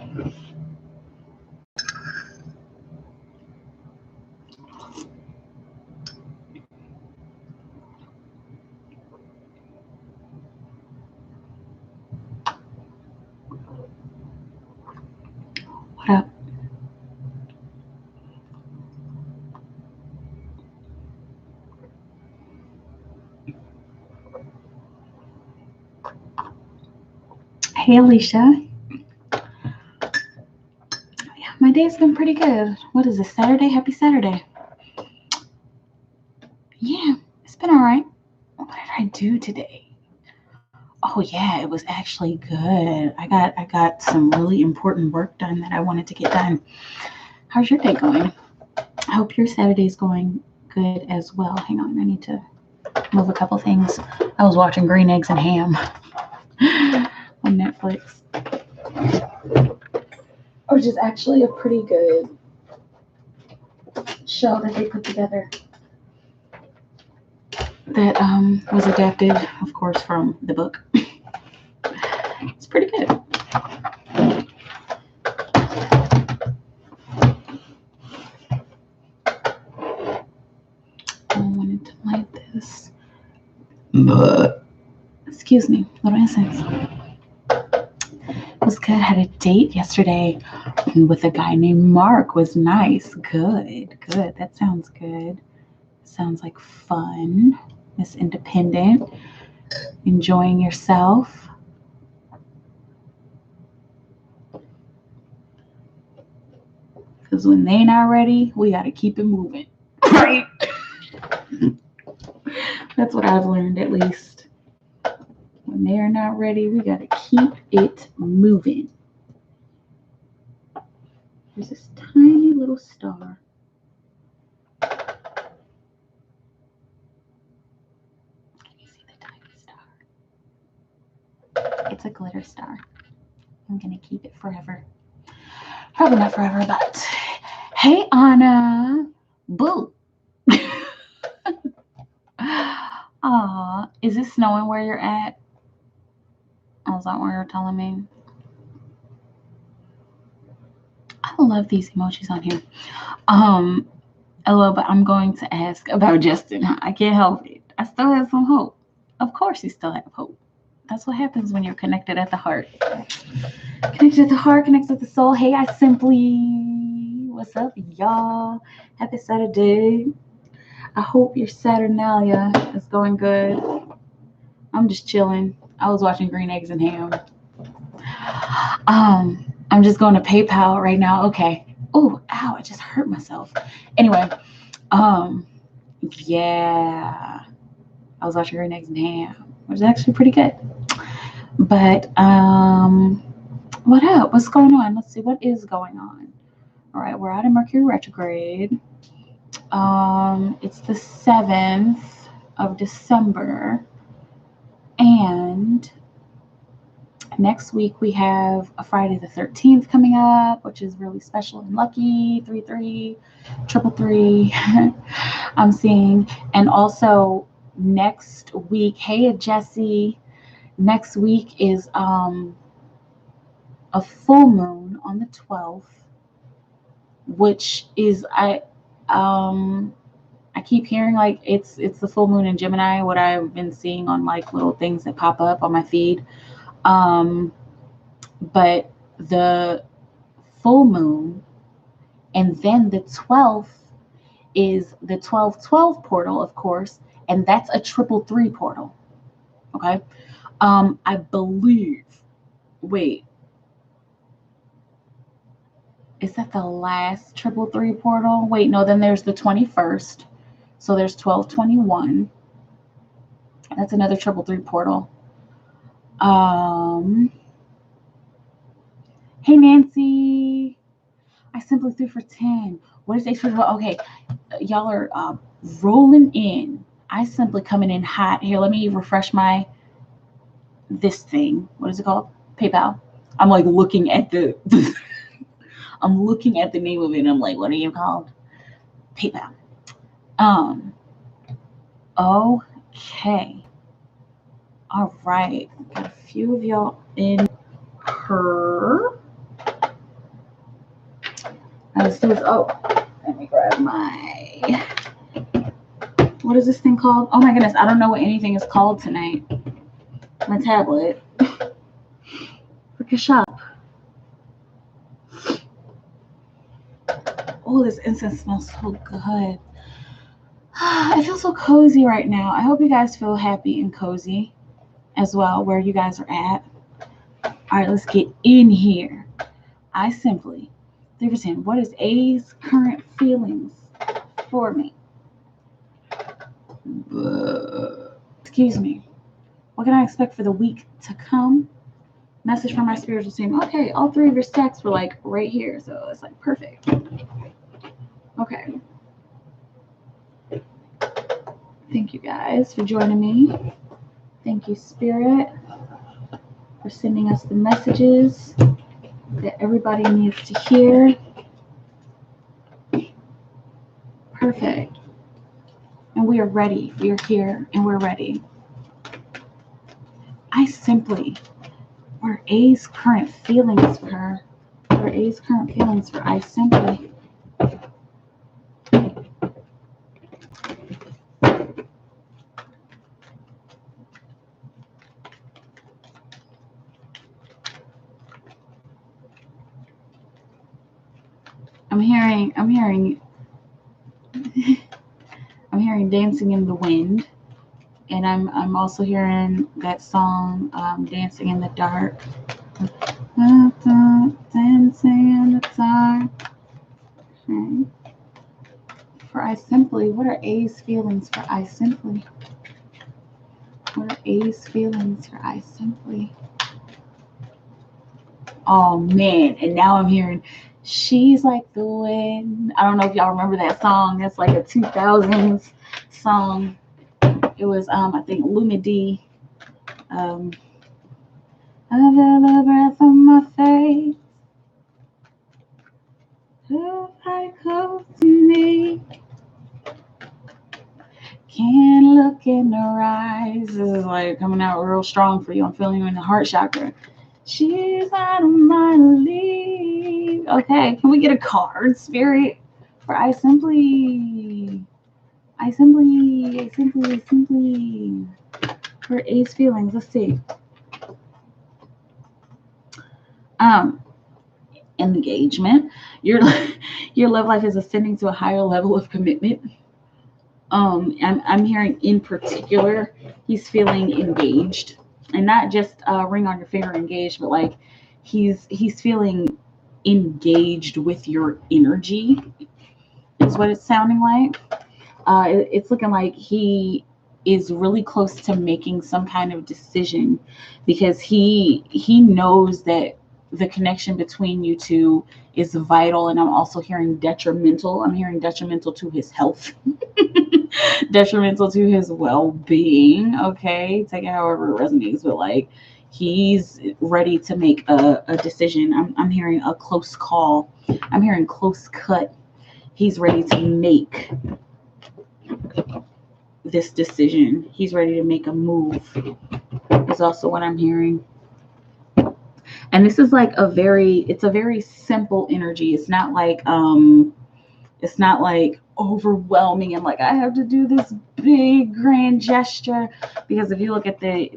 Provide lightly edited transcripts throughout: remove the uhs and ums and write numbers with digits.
What up? Hey, Alicia. Yeah, my day's been pretty good. What is this, Saturday? Happy Saturday. Yeah, it's been all right. What did I do today? Oh yeah, it was actually good. I got some really important work done that I wanted to get done. How's your day going? I hope your Saturday's going good as well. Hang on, I need to move a couple things. I was watching Green Eggs and Ham on Netflix, which is actually a pretty good show that they put together that was adapted, of course, from the book. It's pretty good. I wanted to light this. Excuse me, little incense. It was good. Had a date yesterday with a guy named Mark. Was nice. Good. That sounds good. Sounds like fun. Miss Independent. Enjoying yourself. Because when they not ready, we got to keep it moving. Right? That's what I've learned, at least. When they are not ready, we got to keep it moving. There's this tiny little star. Can you see the tiny star? It's a glitter star. I'm going to keep it forever. Probably not forever, but hey, Anna. Boo. Aw, is it snowing where you're at? Oh, is that what you're telling me? I love these emojis on here. Hello, but I'm going to ask about Justin. I can't help it. I still have some hope. Of course you still have hope. That's what happens when you're connected at the heart. Connected at the heart, connected at the soul. Hey, I simply. What's up, y'all? Happy Saturday. I hope your Saturnalia is going good. I'm just chilling. I was watching Green Eggs and Ham. I'm just going to PayPal right now. Okay. Oh, ow, I just hurt myself. Anyway, yeah. I was watching Green Eggs and Ham, which is actually pretty good. But what up? What's going on? Let's see, what is going on? All right, we're out of Mercury retrograde. It's the 7th of December, and next week we have a Friday the 13th coming up, which is really special and lucky. 33, 333. I'm seeing, and also next week. Hey, Jesse. Next week is a full moon on the 12th, which is I keep hearing like it's the full moon in Gemini, what I've been seeing on like little things that pop up on my feed. But the full moon, and then the 12th is the 12/12 portal, of course, and that's a 333 portal. Okay. I believe. Wait. Is that the last 333 portal? Wait, no, then there's the 21st. So there's 12/21. That's another 333 portal. Hey, Nancy. I simply threw for 10. What is H4? Okay, y'all are rolling in. I simply coming in hot. Here, let me refresh this thing. What is it called? PayPal. I'm like looking at I'm looking at the name of it and I'm like, what are you called? PayPal. Okay. All right. Got a few of y'all in her. was, oh, let me grab my, what is this thing called? Oh my goodness, I don't know what anything is called tonight. My tablet. For shop. Oh, this incense smells so good. I feel so cozy right now. I hope you guys feel happy and cozy as well where you guys are at. All right, let's get in here. I simply, 3%, what is A's current feelings for me? Excuse me. What can I expect for the week to come? Message from my spiritual team. Okay, all three of your stacks were like right here, so it's like perfect. Okay. Thank you guys for joining me. Thank you, Spirit, for sending us the messages that everybody needs to hear. Perfect. And we are ready. We are here and we're ready. I simply, what are A's current feelings for her? What are A's current feelings for I simply? I'm hearing Dancing in the Wind, and I'm also hearing that song, Dancing in the Dark. Dancing in the dark. Okay. For I simply, what are A's feelings for I simply? What are A's feelings for I simply? Oh man, and now I'm hearing She's Like the Wind. I don't know if y'all remember that song. That's like a 2000s song. It was I think Lumidee. I feel the breath on my face. Nobody close to me. Can't look in her eyes. This is like coming out real strong for you. I'm feeling you in the heart chakra. She's out of my league. Okay, can we get a card, Spirit? For I simply. For A's feelings, let's see. Engagement. Your love life is ascending to a higher level of commitment. I'm hearing in particular, he's feeling engaged, and not just ring on your finger engaged, but like he's feeling engaged with your energy, is what it's sounding like. It's looking like he is really close to making some kind of decision because he knows that the connection between you two is vital, and I'm also hearing detrimental. I'm hearing detrimental to his health. Detrimental to his well-being. Okay, take it however it resonates, but like he's ready to make a decision. I'm hearing a close call. I'm hearing close cut. He's ready to make this decision. He's ready to make a move. Is also what I'm hearing. And this is like it's a very simple energy. It's not like overwhelming and like I have to do this big grand gesture, because if you look at the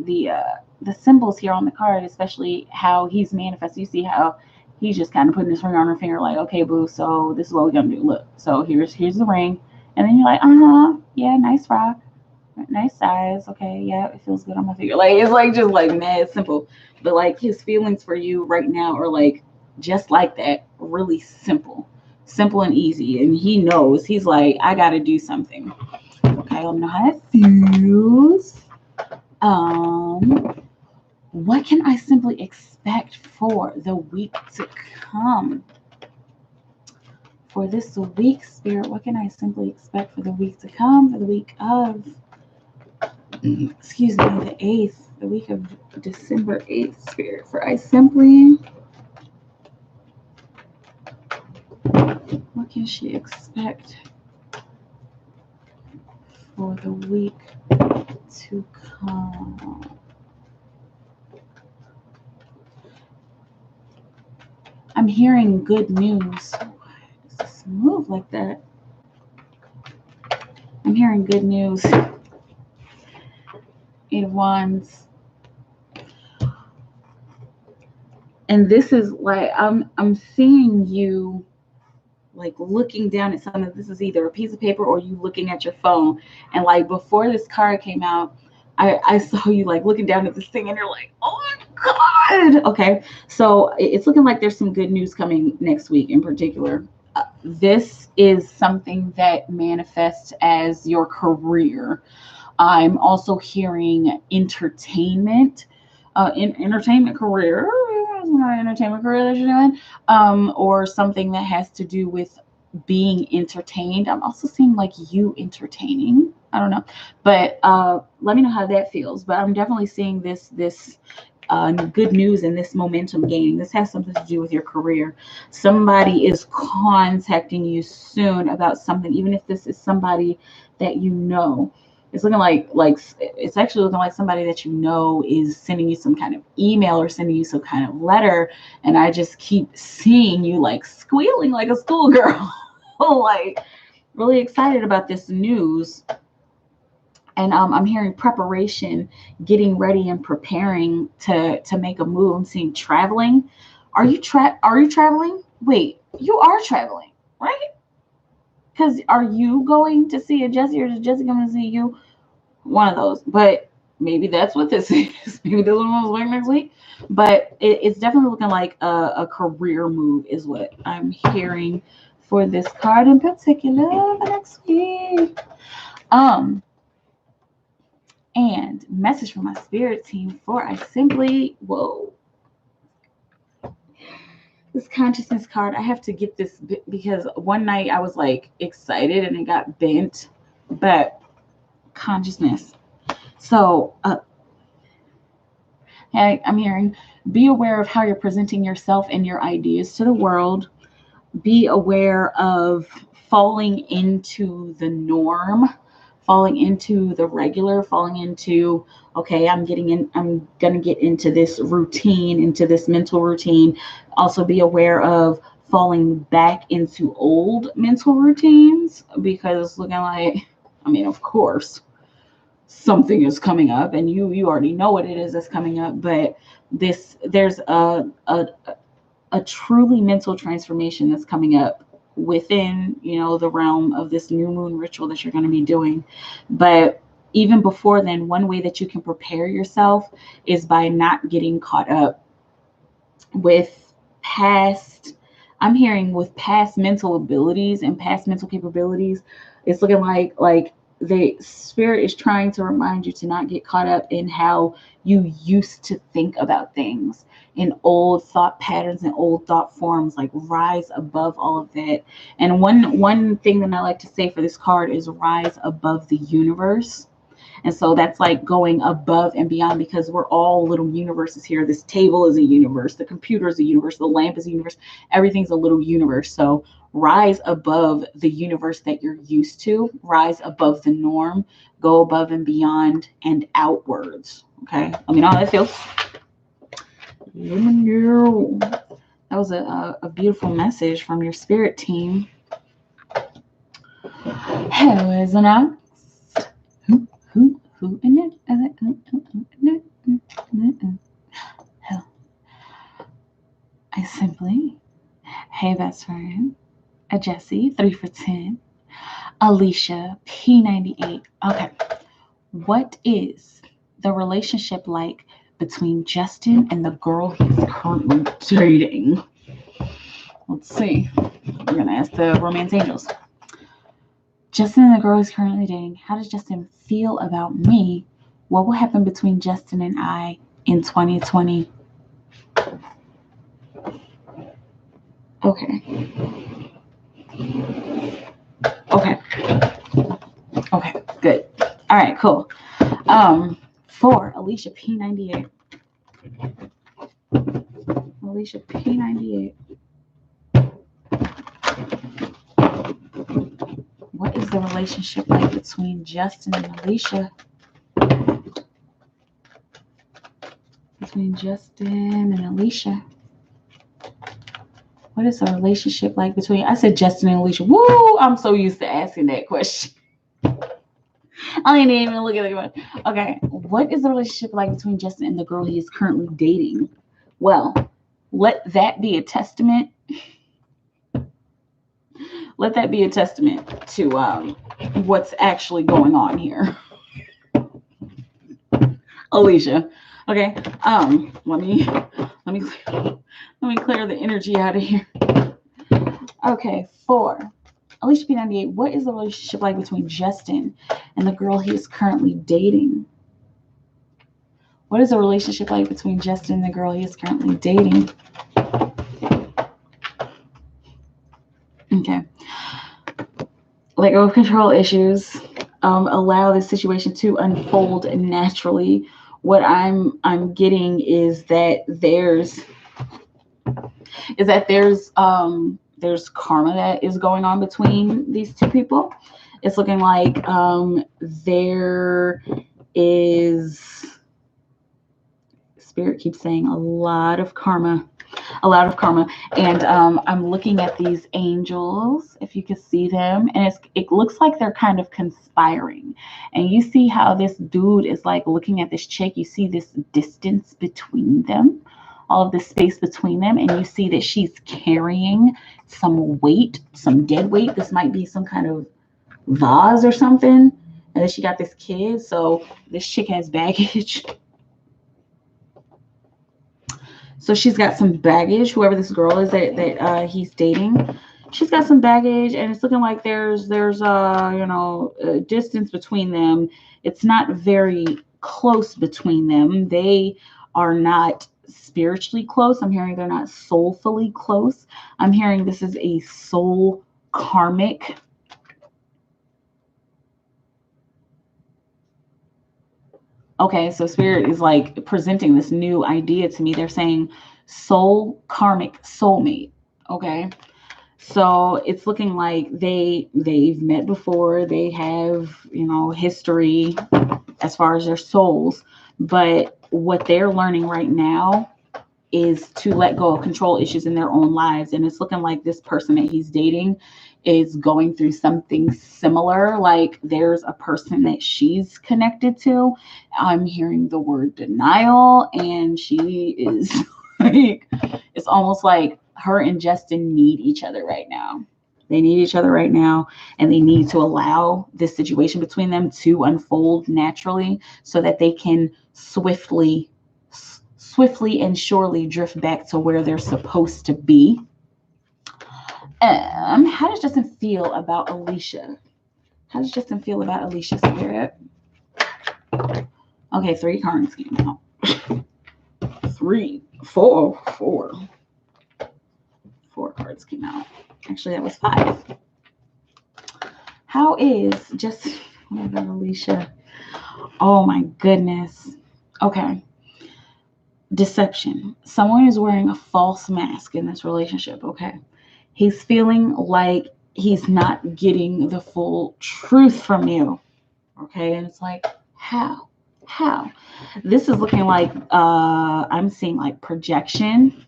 symbols here on the card, especially how he's manifesting, you see how he's just kind of putting his ring on her finger like, okay boo, so this is what we're gonna do. Look, so here's the ring, and then you're like, yeah, nice rock, nice size, okay, yeah, it feels good on my finger. Like it's like just like mad simple, but like his feelings for you right now are like just like that, really simple and easy, and he knows. He's like, I gotta do something. Okay, I don't know how that feels. What can I simply expect for the week to come? For this week, Spirit, what can I simply expect for the week to come? For the week of, excuse me, the 8th, the week of December 8th, Spirit. For I simply, what can she expect for the week to come? I'm hearing good news. This is move like that. I'm hearing good news. Eight of Wands. And this is like I'm seeing you like looking down at something. This is either a piece of paper or you looking at your phone. And like before this card came out, I saw you like looking down at this thing and you're like, oh my God. Okay. So it's looking like there's some good news coming next week in particular. This is something that manifests as your career. I'm also hearing entertainment, entertainment career, entertainment career that you're doing, or something that has to do with being entertained. I'm also seeing like you entertaining. I don't know, but let me know how that feels. But I'm definitely seeing this good news and this momentum gaining. This has something to do with your career. Somebody is contacting you soon about something, even if this is somebody that you know. It's looking like it's actually looking like somebody that you know is sending you some kind of email or sending you some kind of letter, and I just keep seeing you like squealing like a schoolgirl, like really excited about this news. And I'm hearing preparation, getting ready and preparing to make a move. I'm seeing traveling. Are you traveling? Wait, you are traveling, right? Because are you going to see a Jesse or is Jesse going to see you? One of those. But maybe that's what this is. Maybe this one was next week. But it's definitely looking like a career move is what I'm hearing for this card in particular for next week. And message from my spirit team before I simply, this consciousness card, I have to get this because one night I was like excited and it got bent, but consciousness. So I'm hearing, be aware of how you're presenting yourself and your ideas to the world. Be aware of falling into the norm, falling into the regular, falling into, okay, I'm going to get into this routine, into this mental routine. Also be aware of falling back into old mental routines, because it's looking like, I mean, of course, something is coming up and you already know what it is that's coming up, but there's a truly mental transformation that's coming up within, the realm of this new moon ritual that you're going to be doing. But even before then, one way that you can prepare yourself is by not getting caught up with past mental abilities and past mental capabilities. It's looking like the spirit is trying to remind you to not get caught up in how you used to think about things, in old thought patterns and old thought forms. Like, rise above all of that. And one thing that I like to say for this card is rise above the universe. And so that's like going above and beyond, because we're all little universes here. This table is a universe. The computer is a universe. The lamp is a universe. Everything's a little universe. So rise above the universe that you're used to. Rise above the norm. Go above and beyond and outwards. Okay? Let me know how that feels. That was a beautiful message from your spirit team. Who is next? Who in it? Hell. I simply, hey best friend, a Jessie, 3 for 10, Alicia, P98. Okay, what is the relationship like between Justin and the girl he's currently dating? Let's see. We're gonna ask the romance angels. Justin and the girl he's currently dating. How does Justin feel about me? What will happen between Justin and I in 2020? Okay, good. All right, cool. For Alicia P98. Alicia P98. What is the relationship like between Justin and Alicia? Between Justin and Alicia. What is the relationship like between, I said Justin and Alicia. Woo! I'm so used to asking that question. I didn't even look at it. Okay. What is the relationship like between Justin and the girl he is currently dating? Well, let that be a testament. Let that be a testament to what's actually going on here. Alicia. Okay. Let me clear the energy out of here. Okay, 4. Alicia P98, what is the relationship like between Justin and the girl he is currently dating? What is the relationship like between Justin and the girl he is currently dating? Okay. Let go of control issues. Allow the situation to unfold naturally. What I'm getting is that there's karma that is going on between these two people. It's looking like there is, Spirit keeps saying a lot of karma. And I'm looking at these angels, if you can see them, and it looks like they're kind of conspiring. And you see how this dude is like looking at this chick. You see this distance between them, all of the space between them, and you see that she's carrying some weight, some dead weight. This might be some kind of vase or something, and then she got this kid. So this chick has baggage. So she's got some baggage, whoever this girl is that he's dating. She's got some baggage, and it's looking like there's a distance between them. It's not very close between them. They are not spiritually close. I'm hearing they're not soulfully close. I'm hearing this is a soul karmic. Okay, so Spirit is like presenting this new idea to me. They're saying soul karmic soulmate. Okay, so it's looking like they've met before. They have history as far as their souls, but what they're learning right now is to let go of control issues in their own lives. And it's looking like this person that he's dating is going through something similar. Like there's a person that she's connected to. I'm hearing the word denial, and she is like, it's almost like her and Justin need each other right now. They need each other right now, and they need to allow this situation between them to unfold naturally so that they can swiftly and surely drift back to where they're supposed to be. How does Justin feel about Alicia? How does Justin feel about Alicia, Spirit? Okay, 3 cards came out. 4 cards came out. Actually, that was 5. How is Justin about Alicia? Oh my goodness. Okay. Deception. Someone is wearing a false mask in this relationship. Okay. He's feeling like he's not getting the full truth from you. Okay. And it's like, how? This is looking like I'm seeing like projection.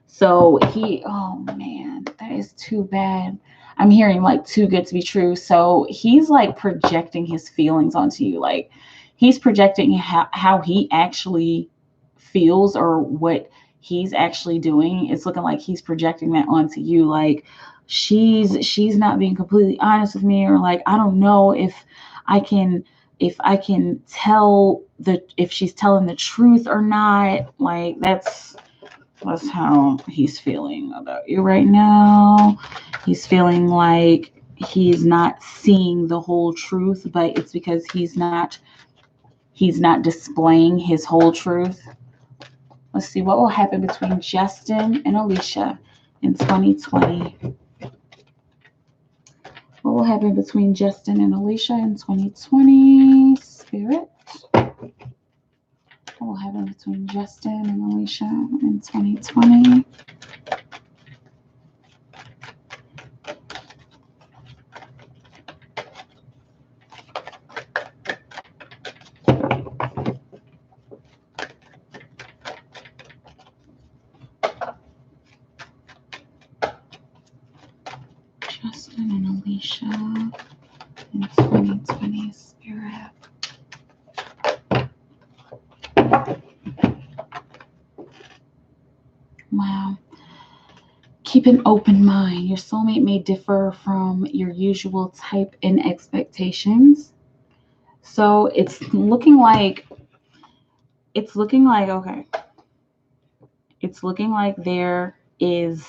So oh man, that is too bad. I'm hearing like too good to be true. So he's like projecting his feelings onto you. Like he's projecting how he actually feels or what he's actually doing. It's looking like he's projecting that onto you. Like she's not being completely honest with me, or like I don't know if I can tell if she's telling the truth or not. Like that's how he's feeling about you right now. He's feeling like he's not seeing the whole truth, but it's because he's not displaying his whole truth. Let's see what will happen between Justin and Alicia in 2020. What will happen between Justin and Alicia in 2020, Spirit? What will happen between Justin and Alicia in 2020? and Alicia in 2020 spirit. Wow. Keep an open mind. Your soulmate may differ from your usual type in expectations. So it's looking like, okay. It's looking like there is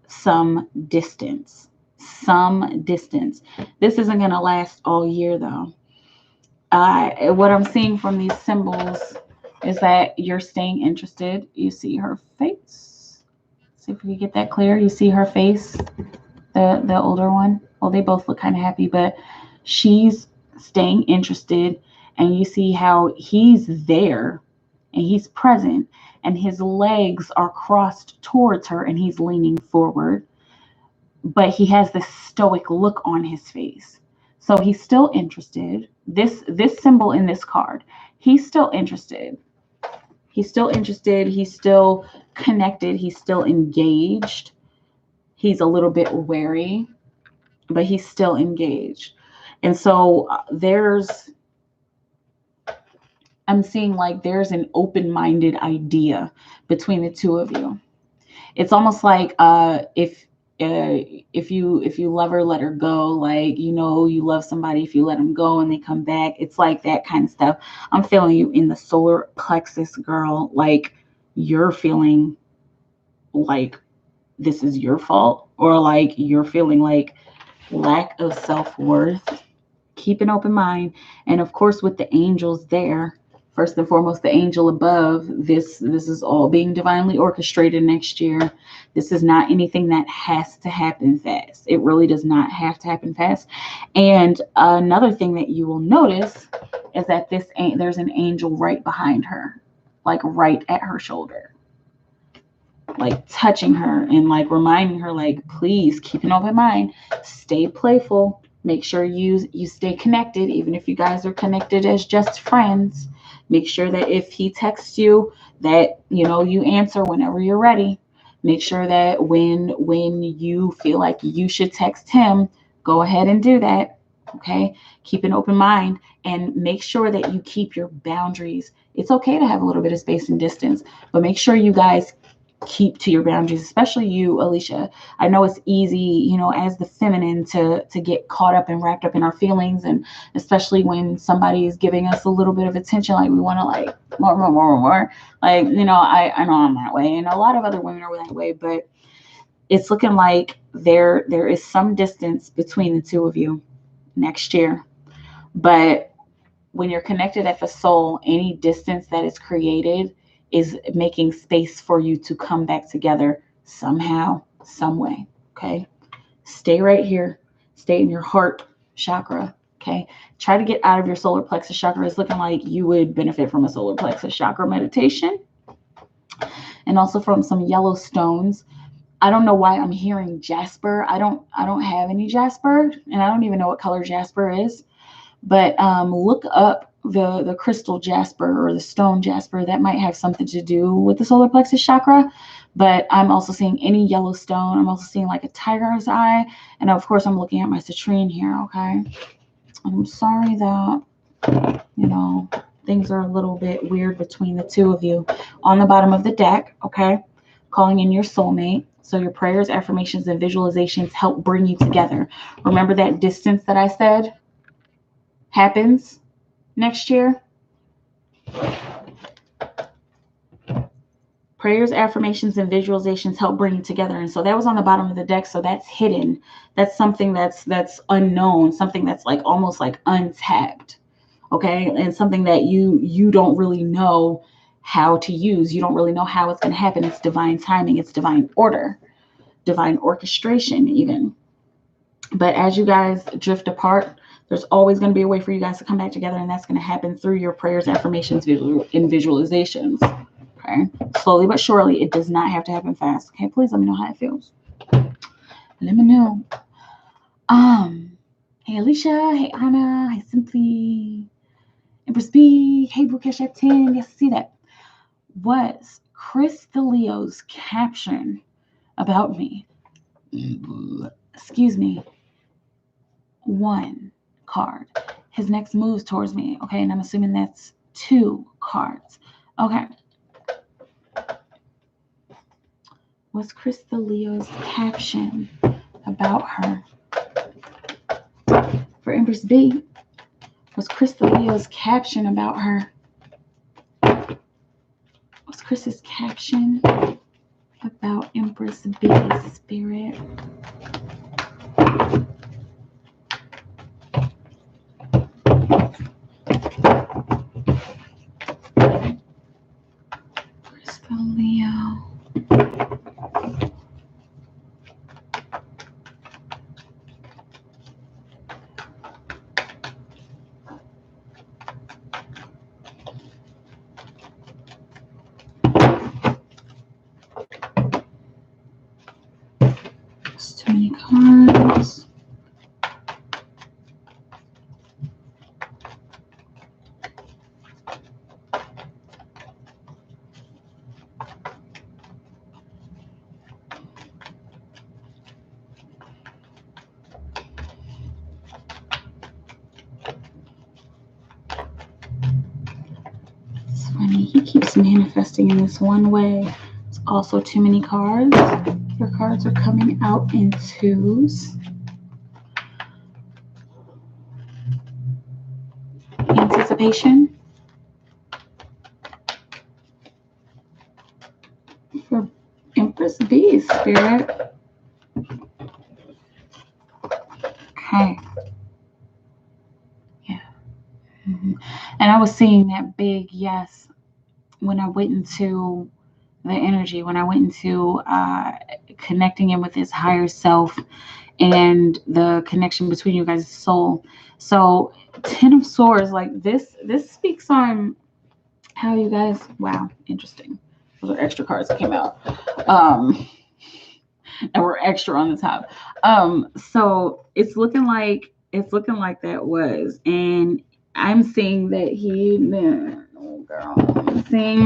some distance. This isn't going to last all year though. What I'm seeing from these symbols is that you're staying interested. You see her face. See if we can get that clear. You see her face, the older one. Well, they both look kind of happy, but she's staying interested, and you see how he's there and he's present, and his legs are crossed towards her and he's leaning forward, but he has this stoic look on his face. So he's still interested. This symbol in this card, he's still interested. He's still interested. He's still connected. He's still engaged. He's a little bit wary, but he's still engaged. And so I'm seeing like there's an open-minded idea between the two of you. It's almost like if you love her, let her go. Like, you love somebody, if you let them go and they come back, it's like that kind of stuff. I'm feeling you in the solar plexus, girl. Like, you're feeling like this is your fault, or like you're feeling like lack of self-worth. Keep an open mind. And of course, with the angels there, first and foremost, the angel above, this is all being divinely orchestrated next year. This is not anything that has to happen fast. It really does not have to happen fast. And another thing that you will notice is that there's an angel right behind her, like right at her shoulder, like touching her and like reminding her, like, please keep an open mind, stay playful, make sure you stay connected, even if you guys are connected as just friends. Make sure that if he texts you, that you answer whenever you're ready. Make sure that when you feel like you should text him, go ahead and do that. Okay, keep an open mind, and make sure that you keep your boundaries. It's okay to have a little bit of space and distance, but make sure you guys keep to your boundaries, especially you, Alicia. I know it's easy, as the feminine to get caught up and wrapped up in our feelings, and especially when somebody is giving us a little bit of attention, like we want to like more. Like, I know I'm that way, and a lot of other women are that way, but it's looking like there is some distance between the two of you next year. But when you're connected at the soul, any distance that is created is making space for you to come back together somehow, some way. Okay. Stay right here. Stay in your heart chakra. Okay. Try to get out of your solar plexus chakra. It's looking like you would benefit from a solar plexus chakra meditation, and also from some yellow stones. I don't know why I'm hearing jasper. I don't have any jasper, and I don't even know what color jasper is. But look up the crystal jasper or the stone jasper. That might have something to do with the solar plexus chakra. But I'm also seeing any yellow stone. I'm also seeing like a tiger's eye. And of course, I'm looking at my citrine here, okay? I'm sorry that, things are a little bit weird between the two of you. On the bottom of the deck, okay? Calling in your soulmate. So your prayers, affirmations, and visualizations help bring you together. Remember that distance that I said happens next year? Prayers, affirmations, and visualizations help bring you together. And so that was on the bottom of the deck. So that's hidden. That's something that's unknown, something that's like almost like untapped. Okay. And something that you don't really know how to use. You don't really know how it's going to happen. It's divine timing. It's divine order, divine orchestration even. But as you guys drift apart, there's always going to be a way for you guys to come back together, and that's going to happen through your prayers, affirmations, and visualizations. Okay, slowly but surely. It does not have to happen fast. Okay, please let me know how it feels. Let me know. Hey Alicia, hey Anna, hey Simply, Empress B, hey Blue Cash App 10. Yes, I see that. Was Chris DeLeo's caption about me? Excuse me. 1 card. His next moves towards me. Okay, and I'm assuming that's 2 cards. Okay. What's Crystal Leo's caption about her? For Empress B, what's Crystal Leo's caption about her? What's Chris's caption about Empress B, Spirit? Crystal Leo. There's too many cards. It's funny, he keeps manifesting in this one way. It's also too many cards. Your cards are coming out in 2s. Anticipation for Empress B, Spirit. Okay. Yeah. And I was seeing that big yes when I went into the energy, when I went into connecting in with his higher self and the connection between you guys' soul. So 10 of Swords, like this speaks on how you guys, wow, interesting. Those are extra cards that came out. And we're extra on the top. So it's looking like that was, and I'm seeing that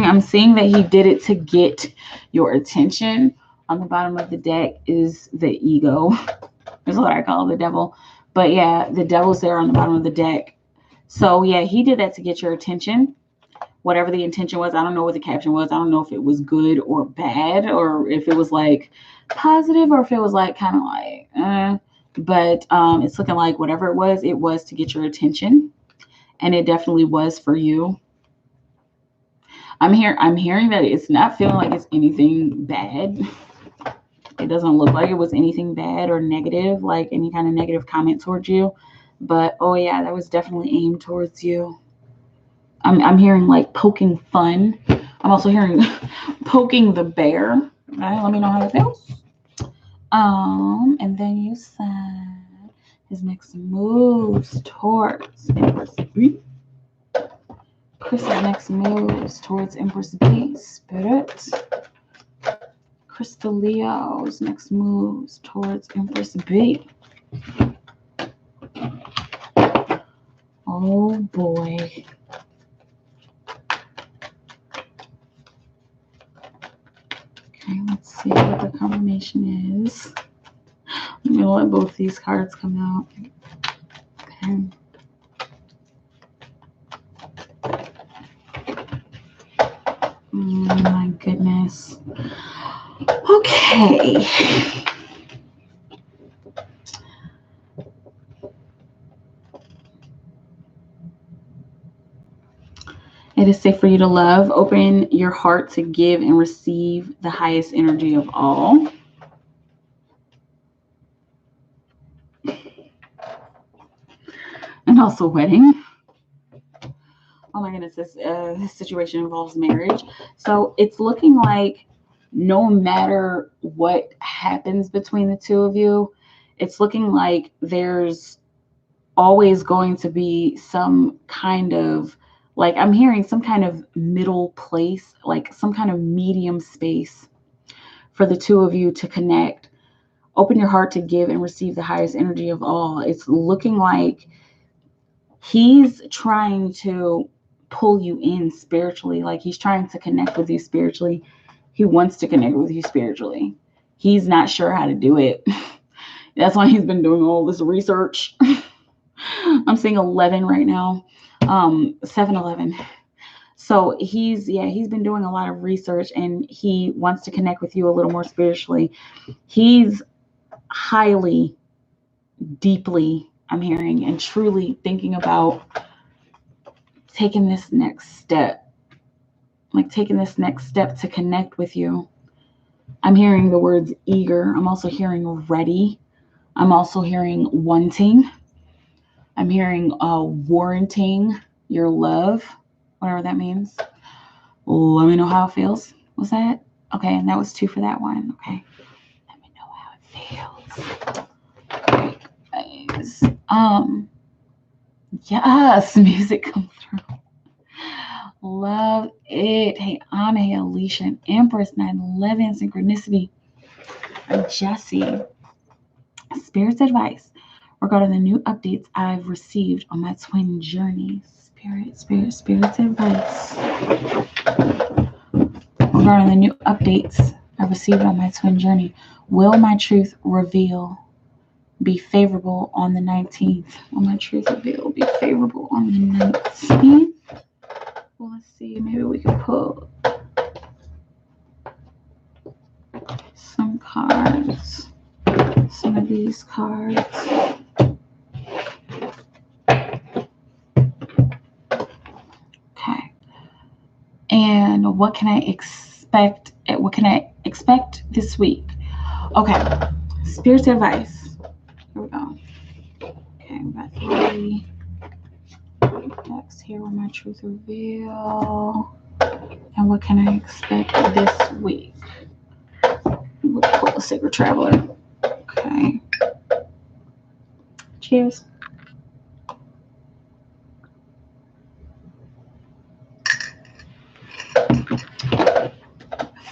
I'm seeing that he did it to get your attention. On the bottom of the deck is the ego. Is what I call the devil. But yeah, the devil's there on the bottom of the deck. So yeah, he did that to get your attention. Whatever the intention was, I don't know what the caption was. I don't know if it was good or bad, or if it was like positive, or if it was like kind of like, but it's looking like whatever it was to get your attention, and it definitely was for you. I'm hearing that it's not feeling like it's anything bad. It doesn't look like it was anything bad or negative, like any kind of negative comment towards you. But oh yeah, that was definitely aimed towards you. I'm hearing like poking fun. I'm also hearing poking the bear. Right, let me know how it feels. And then you said his next moves towards Empress B. Chris's next moves towards Empress B, Spirit. Crystal Leo's next moves towards Empress B. Oh boy. Okay, let's see what the combination is. I'm going to let both these cards come out. Okay. Oh my goodness. Okay. It is safe for you to love. Open your heart to give and receive the highest energy of all. And also wedding. Oh my goodness, this situation involves marriage. So it's looking like no matter what happens between the two of you, it's looking like there's always going to be some kind of, like I'm hearing some kind of middle place, like some kind of medium space for the two of you to connect. Open your heart to give and receive the highest energy of all. It's looking like he's trying to pull you in spiritually, like he's trying to connect with you spiritually. He wants to connect with you spiritually. He's not sure how to do it. That's why he's been doing all this research. I'm seeing 11 right now. 7-11. So he's been doing a lot of research and he wants to connect with you a little more spiritually. He's highly, deeply, I'm hearing, and truly thinking about taking this next step. Like taking this next step to connect with you. I'm hearing the words eager. I'm also hearing ready. I'm also hearing wanting. I'm hearing warranting your love, whatever that means. Let me know how it feels. Was that? Okay, and that was 2 for that one. Okay. Let me know how it feels. Great, guys. Yes, music comes through. Love it. Hey, Anna, hey, Alicia, and Empress, 911, Synchronicity. Jesse. Spirit's advice regarding the new updates I've received on my twin journey. Spirit's advice regarding the new updates I received on my twin journey. Will my truth reveal be favorable on the 19th? Will my truth reveal be favorable on the 19th? Well, let's see. Maybe we can pull some cards. Some of these cards. Okay. And what can I expect? What can I expect this week? Okay. Spirit's advice. Here we go. Okay, we got 3 decks here. Will my truth reveal? And what can I expect this week? We'll pull a Sacred Traveler. Okay. Cheers.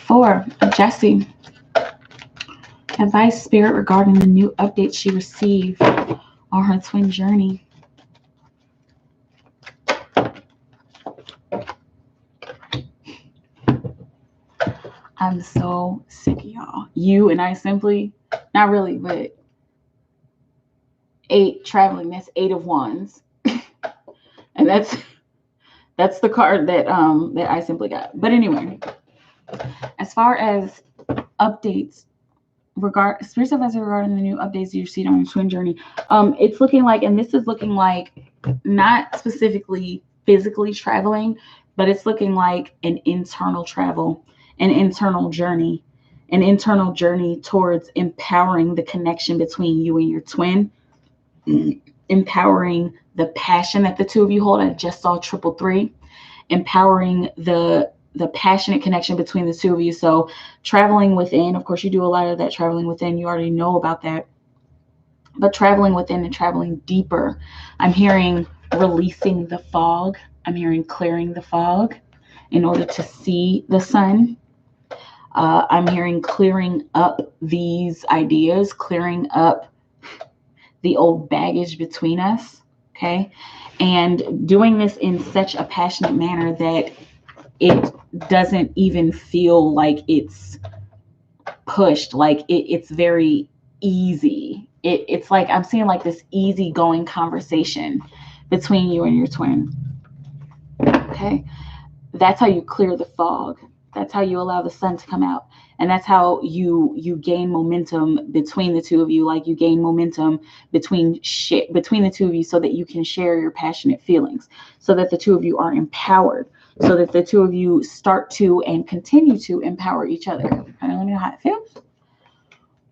4, Jessie. Advice, Spirit, regarding the new updates she received on her twin journey. I'm so sick of y'all. You and I simply, not really, but 8 traveling. That's 8 of Wands, and that's the card that I simply got. But anyway, as far as updates, Spirit's advice regarding the new updates you received on your twin journey, it's looking like, and this is looking like not specifically physically traveling, but it's looking like an internal travel, an internal journey towards empowering the connection between you and your twin, empowering the passion that the 2 of you hold. I just saw 333, empowering the passionate connection between the 2 of you. So traveling within, of course, you do a lot of that traveling within. You already know about that. But traveling within and traveling deeper. I'm hearing releasing the fog. I'm hearing clearing the fog in order to see the sun. I'm hearing clearing up these ideas, clearing up the old baggage between us. Okay. And doing this in such a passionate manner that it doesn't even feel like it's pushed, like it's very easy. It's like I'm seeing like this easygoing conversation between you and your twin. Okay, that's how you clear the fog. That's how you allow the sun to come out, and that's how you gain momentum between the 2 of you. Like you gain momentum between the 2 of you, so that you can share your passionate feelings, so that the 2 of you are empowered, so that the 2 of you start to and continue to empower each other. I don't know how it feels.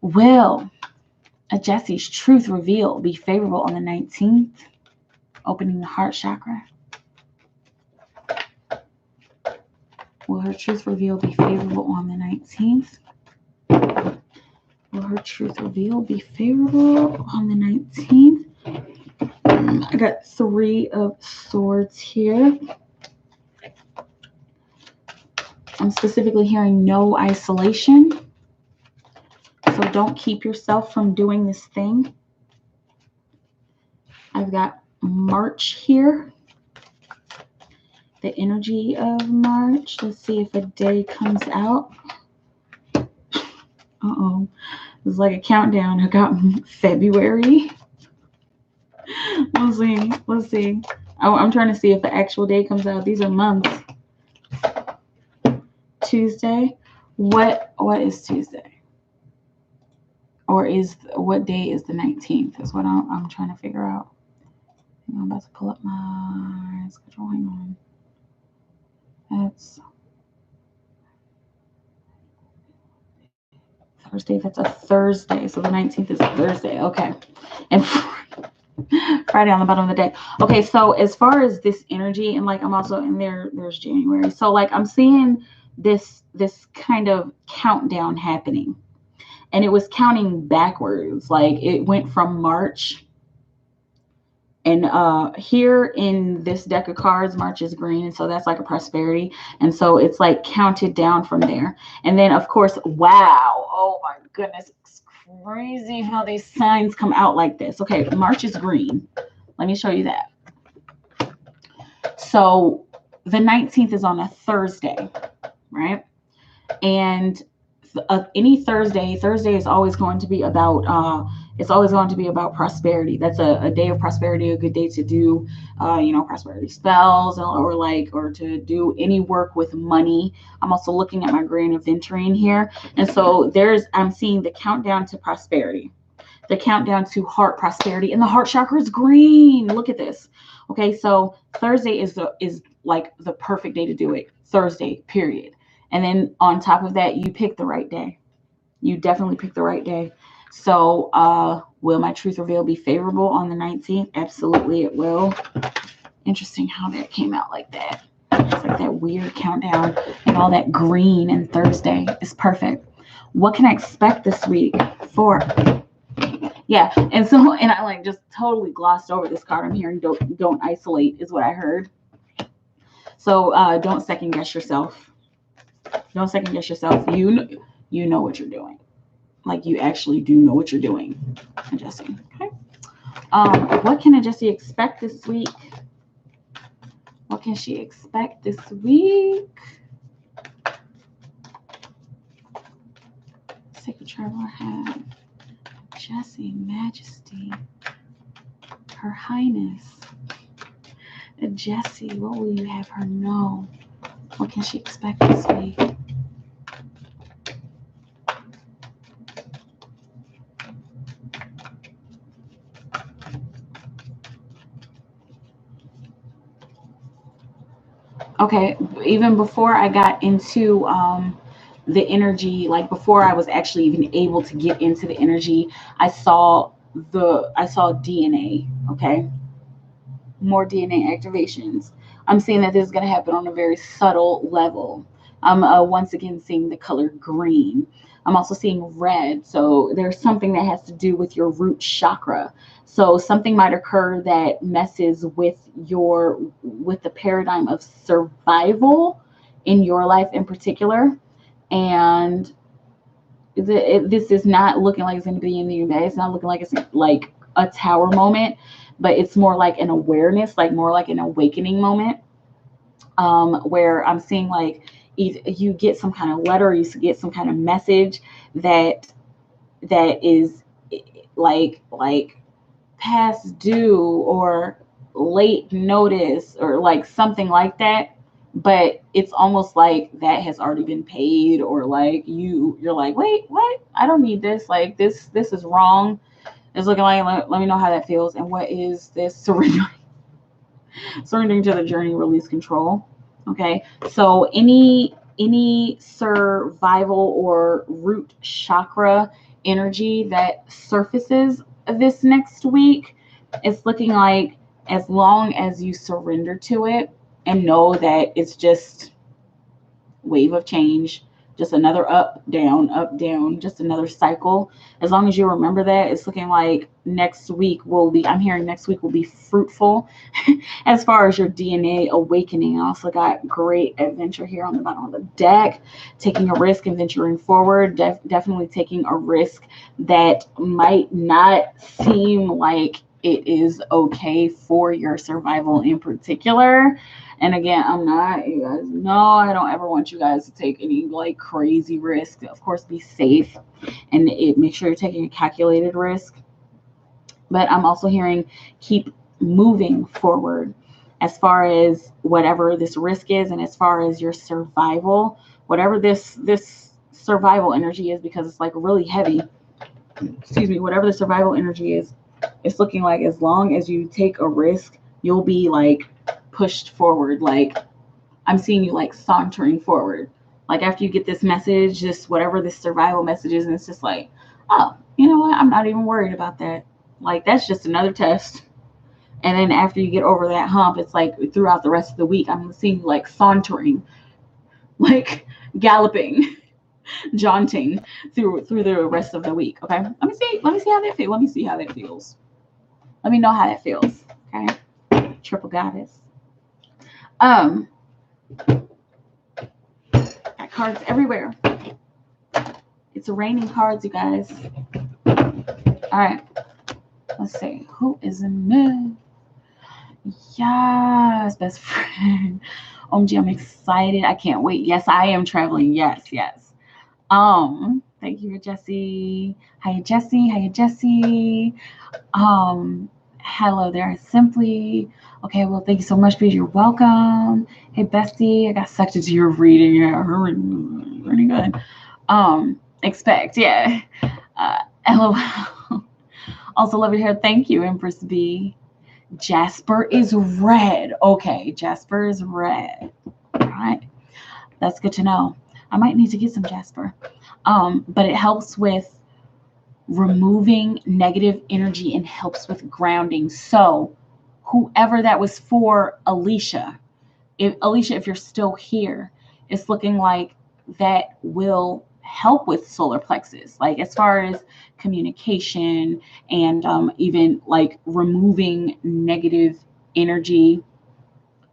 Will Jessie's truth reveal be favorable on the 19th? Opening the heart chakra. Will her truth reveal be favorable on the 19th? Will her truth reveal be favorable on the 19th? I got 3 of Swords here. I'm specifically hearing no isolation. So don't keep yourself from doing this thing. I've got March here. The energy of March. Let's see if a day comes out. Uh-oh. It's like a countdown. I got February. Let's see. Let's see. I'm trying to see if the actual day comes out. These are months. Tuesday. What is Tuesday? Or what day is the 19th? Is what I'm trying to figure out. I'm about to pull up my schedule. Hang on. That's Thursday. That's a Thursday. So the 19th is a Thursday. Okay. And Friday on the bottom of the day. Okay, so as far as this energy, and like I'm also in there's January. So like I'm seeing this kind of countdown happening. And it was counting backwards. Like it went from March. And here in this deck of cards, March is green. And so that's like a prosperity. And so it's like counted down from there. And then, of course, wow. Oh, my goodness. It's crazy how these signs come out like this. Okay, March is green. Let me show you that. So the 19th is on a Thursday, right? And any Thursday is always going to be about it's always going to be about prosperity. That's a day of prosperity, a good day to do prosperity spells or to do any work with money. I'm also looking at my grain of venturing here, and so I'm seeing the countdown to prosperity, the countdown to heart prosperity, and the heart chakra is green. Look at this. Okay, so Thursday is like the perfect day to do it. Thursday, period. And then on top of that, you pick the right day. You definitely pick the right day. So will my truth reveal be favorable on the 19th? Absolutely, it will. Interesting how that came out like that. It's like that weird countdown and all that green, and Thursday is perfect. What can I expect this week for? Yeah, and I like just totally glossed over this card. I'm hearing don't isolate is what I heard. So don't second guess yourself. Don't second guess yourself. You know what you're doing. Like you actually do know what you're doing. Adjusting. Okay. What can Jessie expect this week? What can she expect this week? Sacred Traveler have Jessie, Majesty, Her Highness. Jessie, what will you have her know? What can she expect this week? Okay, even before I got into the energy, like before I was actually even able to get into the energy, I saw DNA. Okay, more DNA activations. I'm seeing that this is going to happen on a very subtle level. I'm once again seeing the color green. I'm also seeing red. So there's something that has to do with your root chakra. So something might occur that messes with the paradigm of survival in your life in particular. And this is not looking like it's going to be in the day. It's not looking like it's like a tower moment, but it's more like an awareness, like more like an awakening moment, where I'm seeing like you get some kind of letter, you get some kind of message that is like past due or late notice or like something like that, but it's almost like that has already been paid, or like you're like, wait, what? I don't need this. Like this is wrong. It's looking like, let me know how that feels. And what is this? Surrendering to the journey, release control. Okay, so any survival or root chakra energy that surfaces this next week, it's looking like as long as you surrender to it and know that it's just wave of change, just another up, down, just another cycle. As long as you remember that, it's looking like next week I'm hearing next week will be fruitful as far as your DNA awakening. I also got great adventure here on the bottom of the deck, taking a risk and venturing forward, definitely taking a risk that might not seem like it is okay for your survival in particular. And again, you guys know I don't ever want you guys to take any like crazy risk. Of course, be safe and make sure you're taking a calculated risk. But I'm also hearing keep moving forward as far as whatever this risk is, and as far as your survival, whatever this survival energy is, because it's like really heavy. Excuse me, whatever the survival energy is, it's looking like as long as you take a risk, you'll be like pushed forward. Like I'm seeing you like sauntering forward. Like after you get this message, just whatever this survival message is, and it's just like, oh, you know what? I'm not even worried about that. Like that's just another test. And then after you get over that hump, it's like throughout the rest of the week, I'm seeing you like sauntering, like galloping, jaunting through the rest of the week. Okay. Let me see how that feels. Let me see how that feels. Let me know how that feels. Okay. Triple goddess. Got cards everywhere. It's raining cards, you guys. All right. Let's see. Who is in there? Yes, best friend. OMG, I'm excited. I can't wait. Yes, I am traveling. Yes. Thank you, Jesse. Hiya, Jesse. Hiya, Jesse. Hello there, Simply. Okay, well, thank you so much, please. You're welcome. Hey, bestie. I got sucked into your reading. Yeah, really good. Expect, yeah. LOL. Also, love it here. Thank you, Empress B. Jasper is red. Okay, Jasper is red. All right, that's good to know. I might need to get some Jasper. But it helps with removing negative energy and helps with grounding. So whoever that was for, Alicia, if you're still here, it's looking like that will help with solar plexus, like as far as communication and even like removing negative energy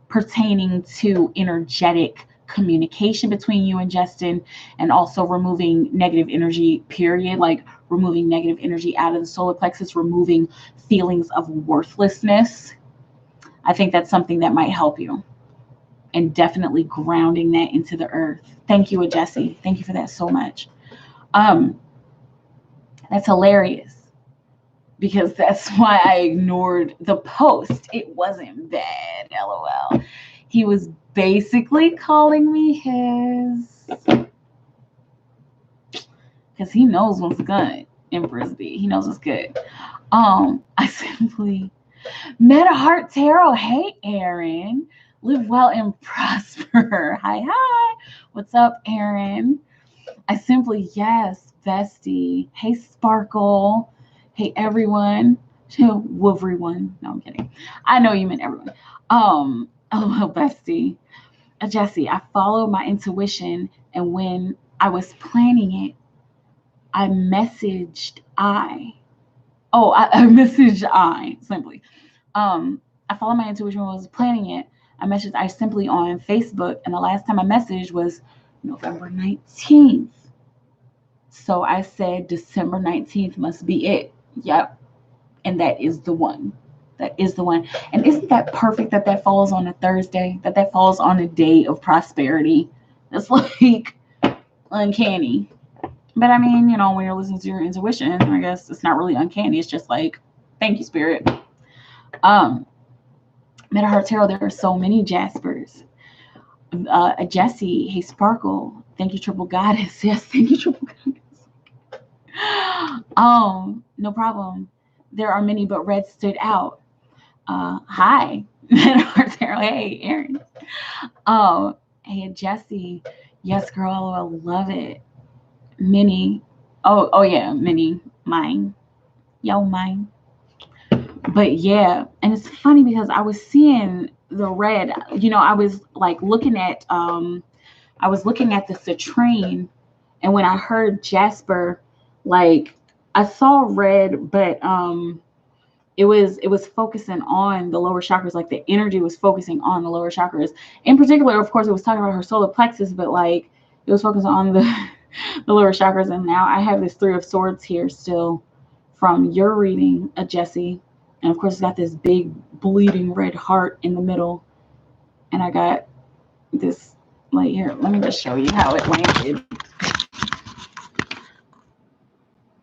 pertaining to energetic communication between you and Justin, and also removing negative energy, period, like removing negative energy out of the solar plexus, removing feelings of worthlessness. I think that's something that might help you, and definitely grounding that into the earth. Thank you, Jesse. Thank you for that so much. That's hilarious, because that's why I ignored the post. It wasn't bad, LOL. He was basically calling me his, because he knows what's good, Empress B. He knows what's good. I simply Meta Heart Tarot. Hey, Aaron. Live well and prosper. Hi. What's up, Aaron? I simply, yes, bestie. Hey, Sparkle. Hey, everyone. Everyone. No, I'm kidding. I know you meant everyone. Oh, bestie. Jesse, I followed my intuition, and when I was planning it, I messaged I simply. I followed my intuition when I was planning it. I messaged I simply on Facebook, and the last time I messaged was November 19th. So I said December 19th must be it. Yep. And that is the one. That is the one. And isn't that perfect that falls on a Thursday, that falls on a day of prosperity? It's like uncanny. But I mean, when you're listening to your intuition, I guess it's not really uncanny. It's just like, thank you, Spirit. Meta Heart Tarot, there are so many Jaspers. Jesse, hey, Sparkle. Thank you, Triple Goddess. Yes, thank you, Triple Goddess. No problem. There are many, but red stood out. Hi, Meta Heart Tarot. Hey, Aaron. Hey, Jesse. Yes, girl, I love it. Mini. Oh yeah, mini. Mine. Yo, mine. But yeah, and it's funny because I was seeing the red. I was like looking at the citrine, and when I heard Jasper, like I saw red, but it was focusing on the lower chakras. Like the energy was focusing on the lower chakras. In particular, of course, it was talking about her solar plexus, but like it was focused on the lower chakras. And now I have this 3 of Swords here still from your reading, Jesse. And of course, it's got this big bleeding red heart in the middle. And I got this, like, here, let me just show you how it landed.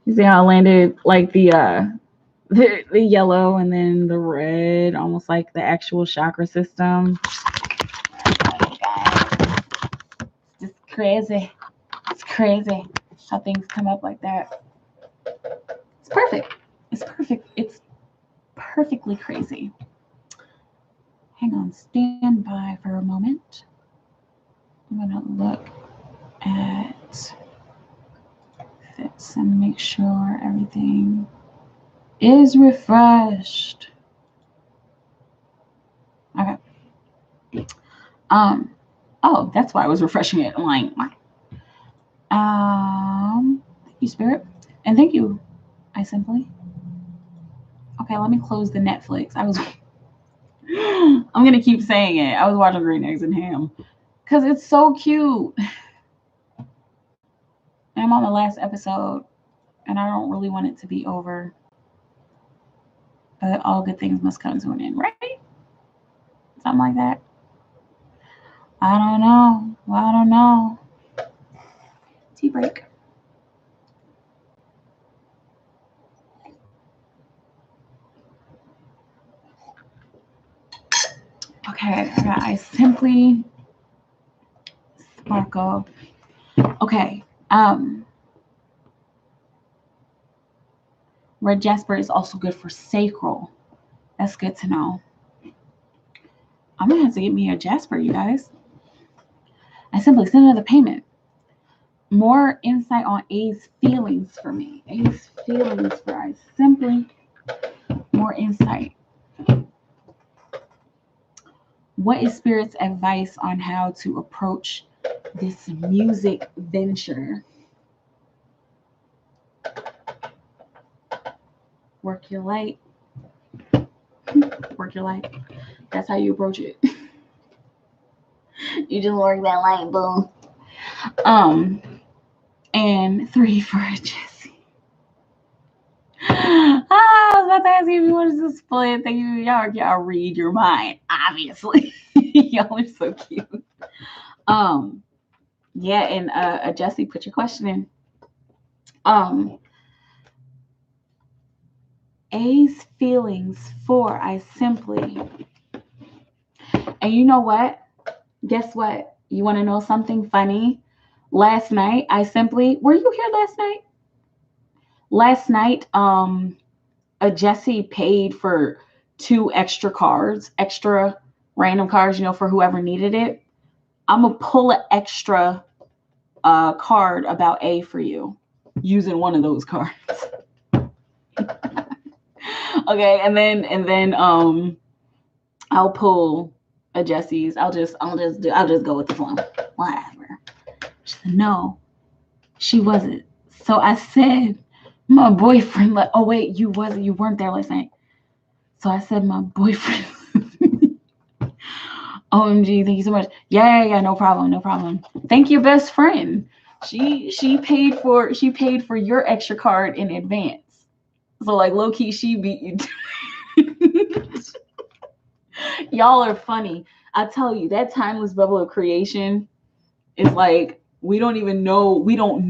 You see how it landed? Like the the yellow and then the red, almost like the actual chakra system. It's crazy. It's crazy how things come up like that. It's perfect. It's perfect. It's perfectly crazy. Hang on, stand by for a moment. I'm gonna look at this and make sure everything is refreshed. Okay. Oh, that's why I was refreshing it. I'm like, thank you, Spirit. And thank you, I Simply. Okay, let me close the Netflix. I'm gonna keep saying it. I was watching Green Eggs and Ham. Because it's so cute. And I'm on the last episode, and I don't really want it to be over. But all good things must come to an end, right? Something like that. I don't know. I don't know. Tea break. Okay, I Simply Sparkle. Okay. Red jasper is also good for sacral. That's good to know. I'm gonna have to get me a jasper, you guys. I Simply send another payment. More insight on A's feelings for me. A's feelings for I Simply. More insight. What is Spirit's advice on how to approach this music venture? Work your light. Work your light. That's how you approach it. You just work that light, boom. And 3 for Jesse. I was about to ask you if you wanted to split. Thank you. Y'all read your mind, obviously. Y'all are so cute. Yeah, and Jesse, put your question in. A's feelings for I Simply. And you know what? Guess what? You want to know something funny? Last night, I Simply, were you here last night? Last night, Jesse paid for 2 extra cards, extra random cards, for whoever needed it. I'm going to pull an extra card about A for you using one of those cards. Okay, and then I'll pull a Jesse's. I'll just go with the flow. Whatever. She said, no, she wasn't. So I said, my boyfriend, like, oh wait, you weren't there last night. So I said, my boyfriend. OMG, thank you so much. Yeah, no problem. Thank your best friend. She paid for your extra card in advance. So like low key, she beat you. Y'all are funny. I tell you, that timeless bubble of creation is like we don't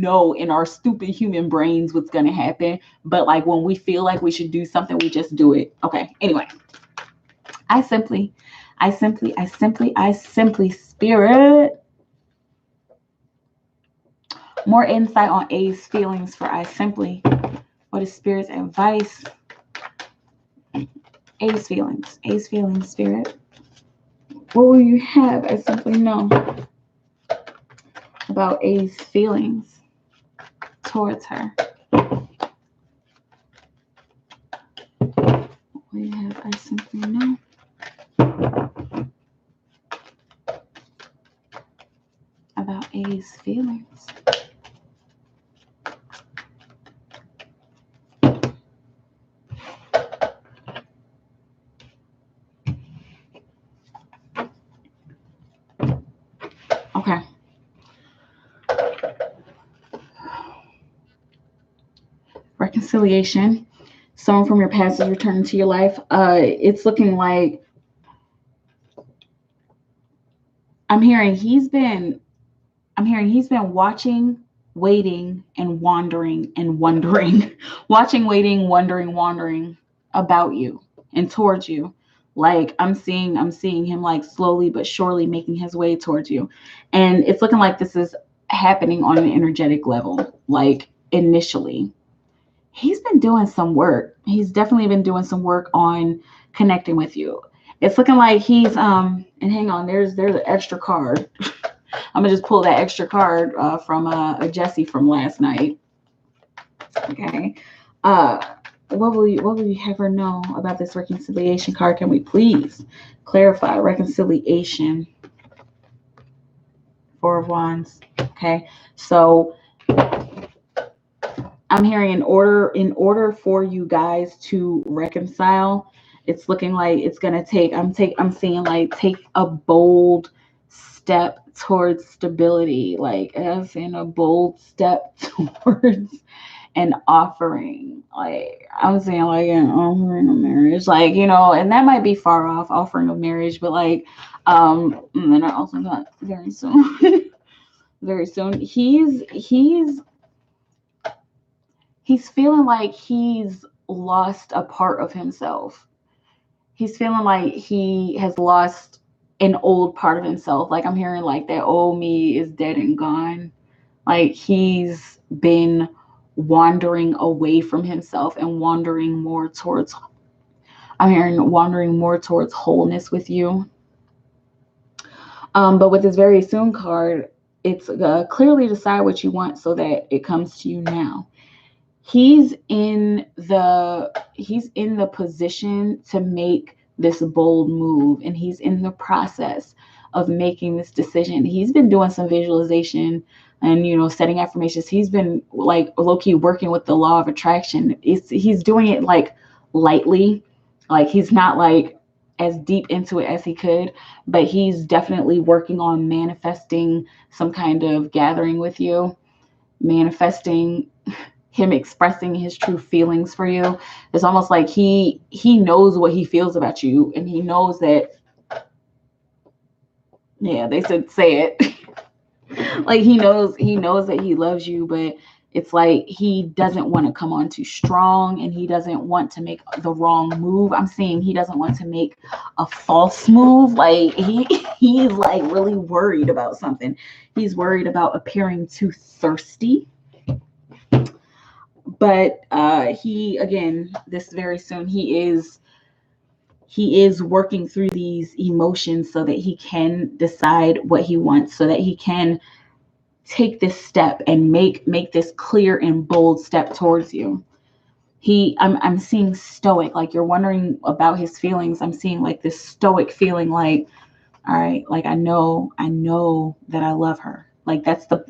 know in our stupid human brains what's gonna happen. But like when we feel like we should do something, we just do it. Okay. Anyway, I simply Spirit. More insight on A's feelings for I Simply. What is Spirit's advice? A's feelings, Spirit. What will you have I Simply know about A's feelings towards her? What will you have I Simply know? About A's feelings. Okay. Reconciliation. Someone from your past is returning to your life. It's looking like I'm hearing he's been watching, waiting, and wandering and wondering. Watching, waiting, wondering. about you and towards you. Like I'm seeing him like slowly but surely making his way towards you. And it's looking like this is happening on an energetic level. Like initially, he's been doing some work. He's definitely been doing some work on connecting with you. It's looking like he's and hang on, there's an extra card. I'm gonna just pull that extra card from a Jesse from last night. Okay. What will you have her know about this reconciliation card? Can we please clarify reconciliation? Four of Wands. Okay. So I'm hearing in order for you guys to reconcile, it's looking like it's gonna take. I'm seeing like take a bold step towards stability. Like I'm seeing a bold step towards an offering. Like I'm saying like an offering of marriage. Like, you know, and that might be far off, offering of marriage, but like and then I also got very soon. Very soon. He's feeling like he's lost a part of himself. He's feeling like he has lost an old part of himself. Like I'm hearing like that old me is dead and gone. Like he's been wandering away from himself and wandering more towards, I'm hearing wandering more towards wholeness with you. But with this very soon card, it's clearly decide what you want so that it comes to you now. He's in the position to make this bold move, and he's in the process of making this decision. He's been doing some visualization and, you know, setting affirmations. He's been like low-key working with the law of attraction. He's doing it like lightly, like he's not like as deep into it as he could, but he's definitely working on manifesting some kind of gathering with you, manifesting him expressing his true feelings for you. It's almost like he knows what he feels about you, and he knows that, yeah, they said say it. Like he knows that he loves you, but it's like he doesn't want to come on too strong, and he doesn't want to make the wrong move. I'm seeing he doesn't want to make a false move. Like he's like really worried about something. He's worried about appearing too thirsty. But he, again, this very soon, he is working through these emotions so that he can decide what he wants, so that he can take this step and make this clear and bold step towards you. I'm seeing stoic, like you're wondering about his feelings. I'm seeing like this stoic feeling like, all right, like I know that I love her. Like that's the,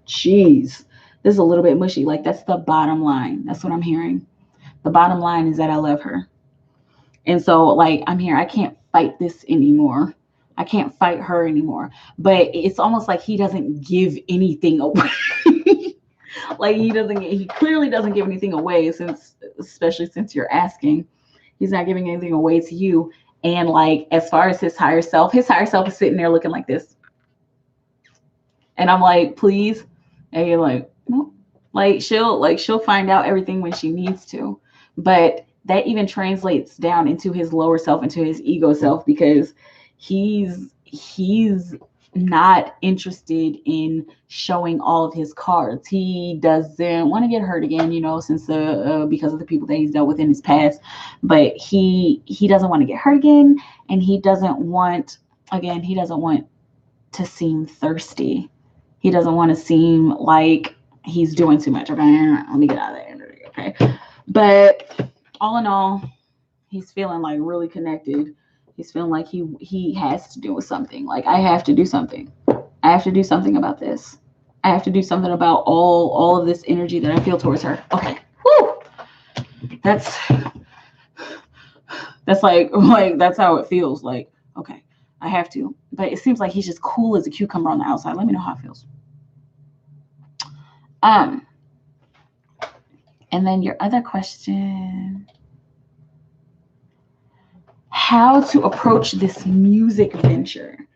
jeez, this is a little bit mushy. Like that's the bottom line. That's what I'm hearing. The bottom line is that I love her. And so like I'm here, I can't fight this anymore. I can't fight her anymore. But it's almost like he doesn't give anything away. Like he clearly doesn't give anything away, especially since you're asking. He's not giving anything away to you. And like as far as his higher self is sitting there looking like this. And I'm like, please. And you're like, no. Like she'll find out everything when she needs to. But that even translates down into his lower self, into his ego self, because he's not interested in showing all of his cards. He doesn't want to get hurt again, you know, since because of the people that he's dealt with in his past. But he doesn't want to get hurt again, and he doesn't want to seem thirsty. He doesn't want to seem like he's doing too much. Okay, let me get out of there. Okay, but all in all, he's feeling like really connected. He's feeling like he has to do something. Like I have to do something. I have to do something about this. I have to do something about all of this energy that I feel towards her. Okay, woo. That's like that's how it feels. Like okay, I have to. But it seems like he's just cool as a cucumber on the outside. Let me know how it feels. And then your other question, how to approach this music venture.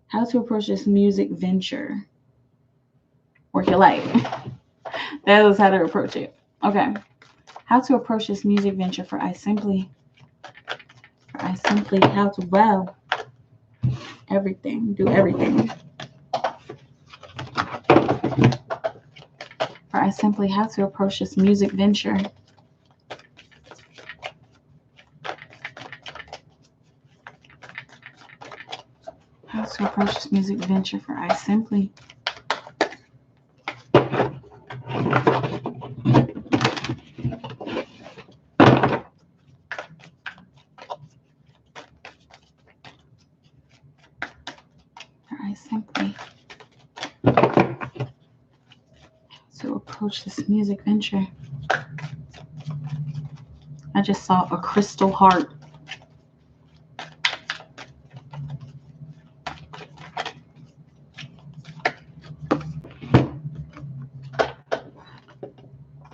How to approach this music venture. Work your life. That is how to approach it. Okay. how to approach this music venture for I Simply. For I Simply, how to, well, everything, do everything. For I Simply, how to approach this music venture. How to approach this music venture for I Simply. I Simply, to approach this music venture. I just saw a crystal heart.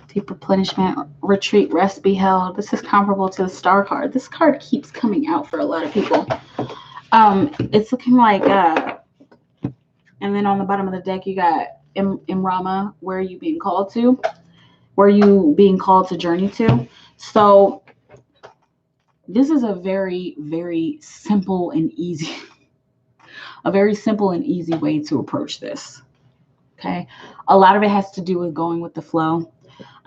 Deep replenishment, retreat, rest, be held. This is comparable to the star card. This card keeps coming out for a lot of people. It's looking like, and then on the bottom of the deck, you got Imrama, where are you being called to? Where are you being called to journey to? So this is a very, very simple and easy, way to approach this. Okay. A lot of it has to do with going with the flow.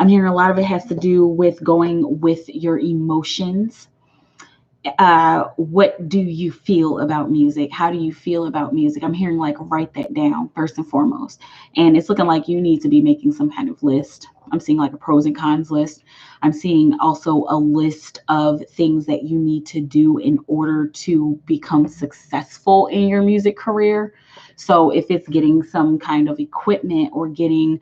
I'm hearing a lot of it has to do with going with your emotions. What do you feel about music? How do you feel about music? I'm hearing like write that down first and foremost. And it's looking like you need to be making some kind of list. I'm seeing like a pros and cons list. I'm seeing also a list of things that you need to do in order to become successful in your music career. So if it's getting some kind of equipment or getting,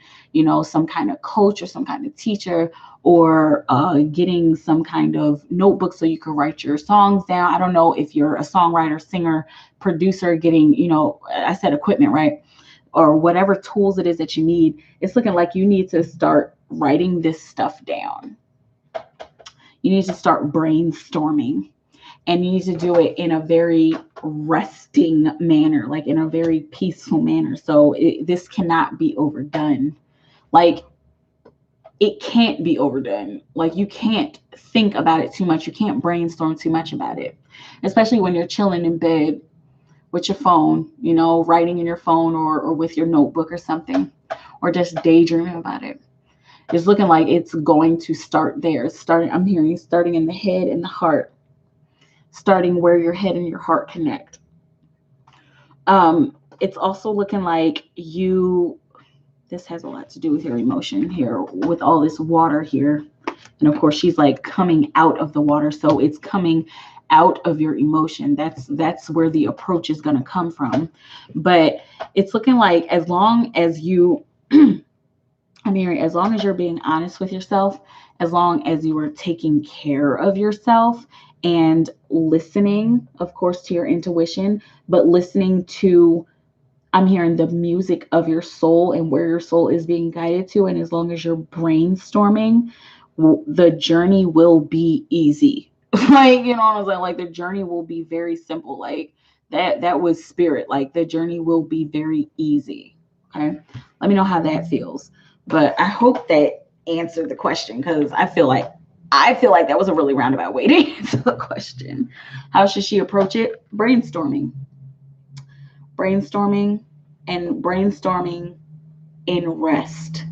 some kind of coach or some kind of teacher, or getting some kind of notebook so you can write your songs down. I don't know if you're a songwriter, singer, producer, getting, I said equipment, right? Or whatever tools it is that you need. It's looking like you need to start writing this stuff down. You need to start brainstorming, and you need to do it in a very resting manner, like in a very peaceful manner. So this cannot be overdone. Like, it can't be overdone. Like, you can't think about it too much. You can't brainstorm too much about it, especially when you're chilling in bed with your phone, writing in your phone or with your notebook or something, or just daydreaming about it. It's looking like it's going to start there. I'm hearing starting in the head and the heart, starting where your head and your heart connect. It's also looking like this has a lot to do with your emotion here with all this water here. And of course, she's like coming out of the water. So it's coming out of your emotion. That's where the approach is going to come from. But it's looking like as long as you, as long as you're being honest with yourself, as long as you are taking care of yourself and listening, of course, to your intuition, but listening to, I'm hearing the music of your soul and where your soul is being guided to. And as long as you're brainstorming, the journey will be easy. Like, what I'm saying? Like, the journey will be very simple. Like that was spirit. Like, the journey will be very easy. Okay. Let me know how that feels. But I hope that answered the question, because I feel like that was a really roundabout way to answer the question. How should she approach it? Brainstorming in rest.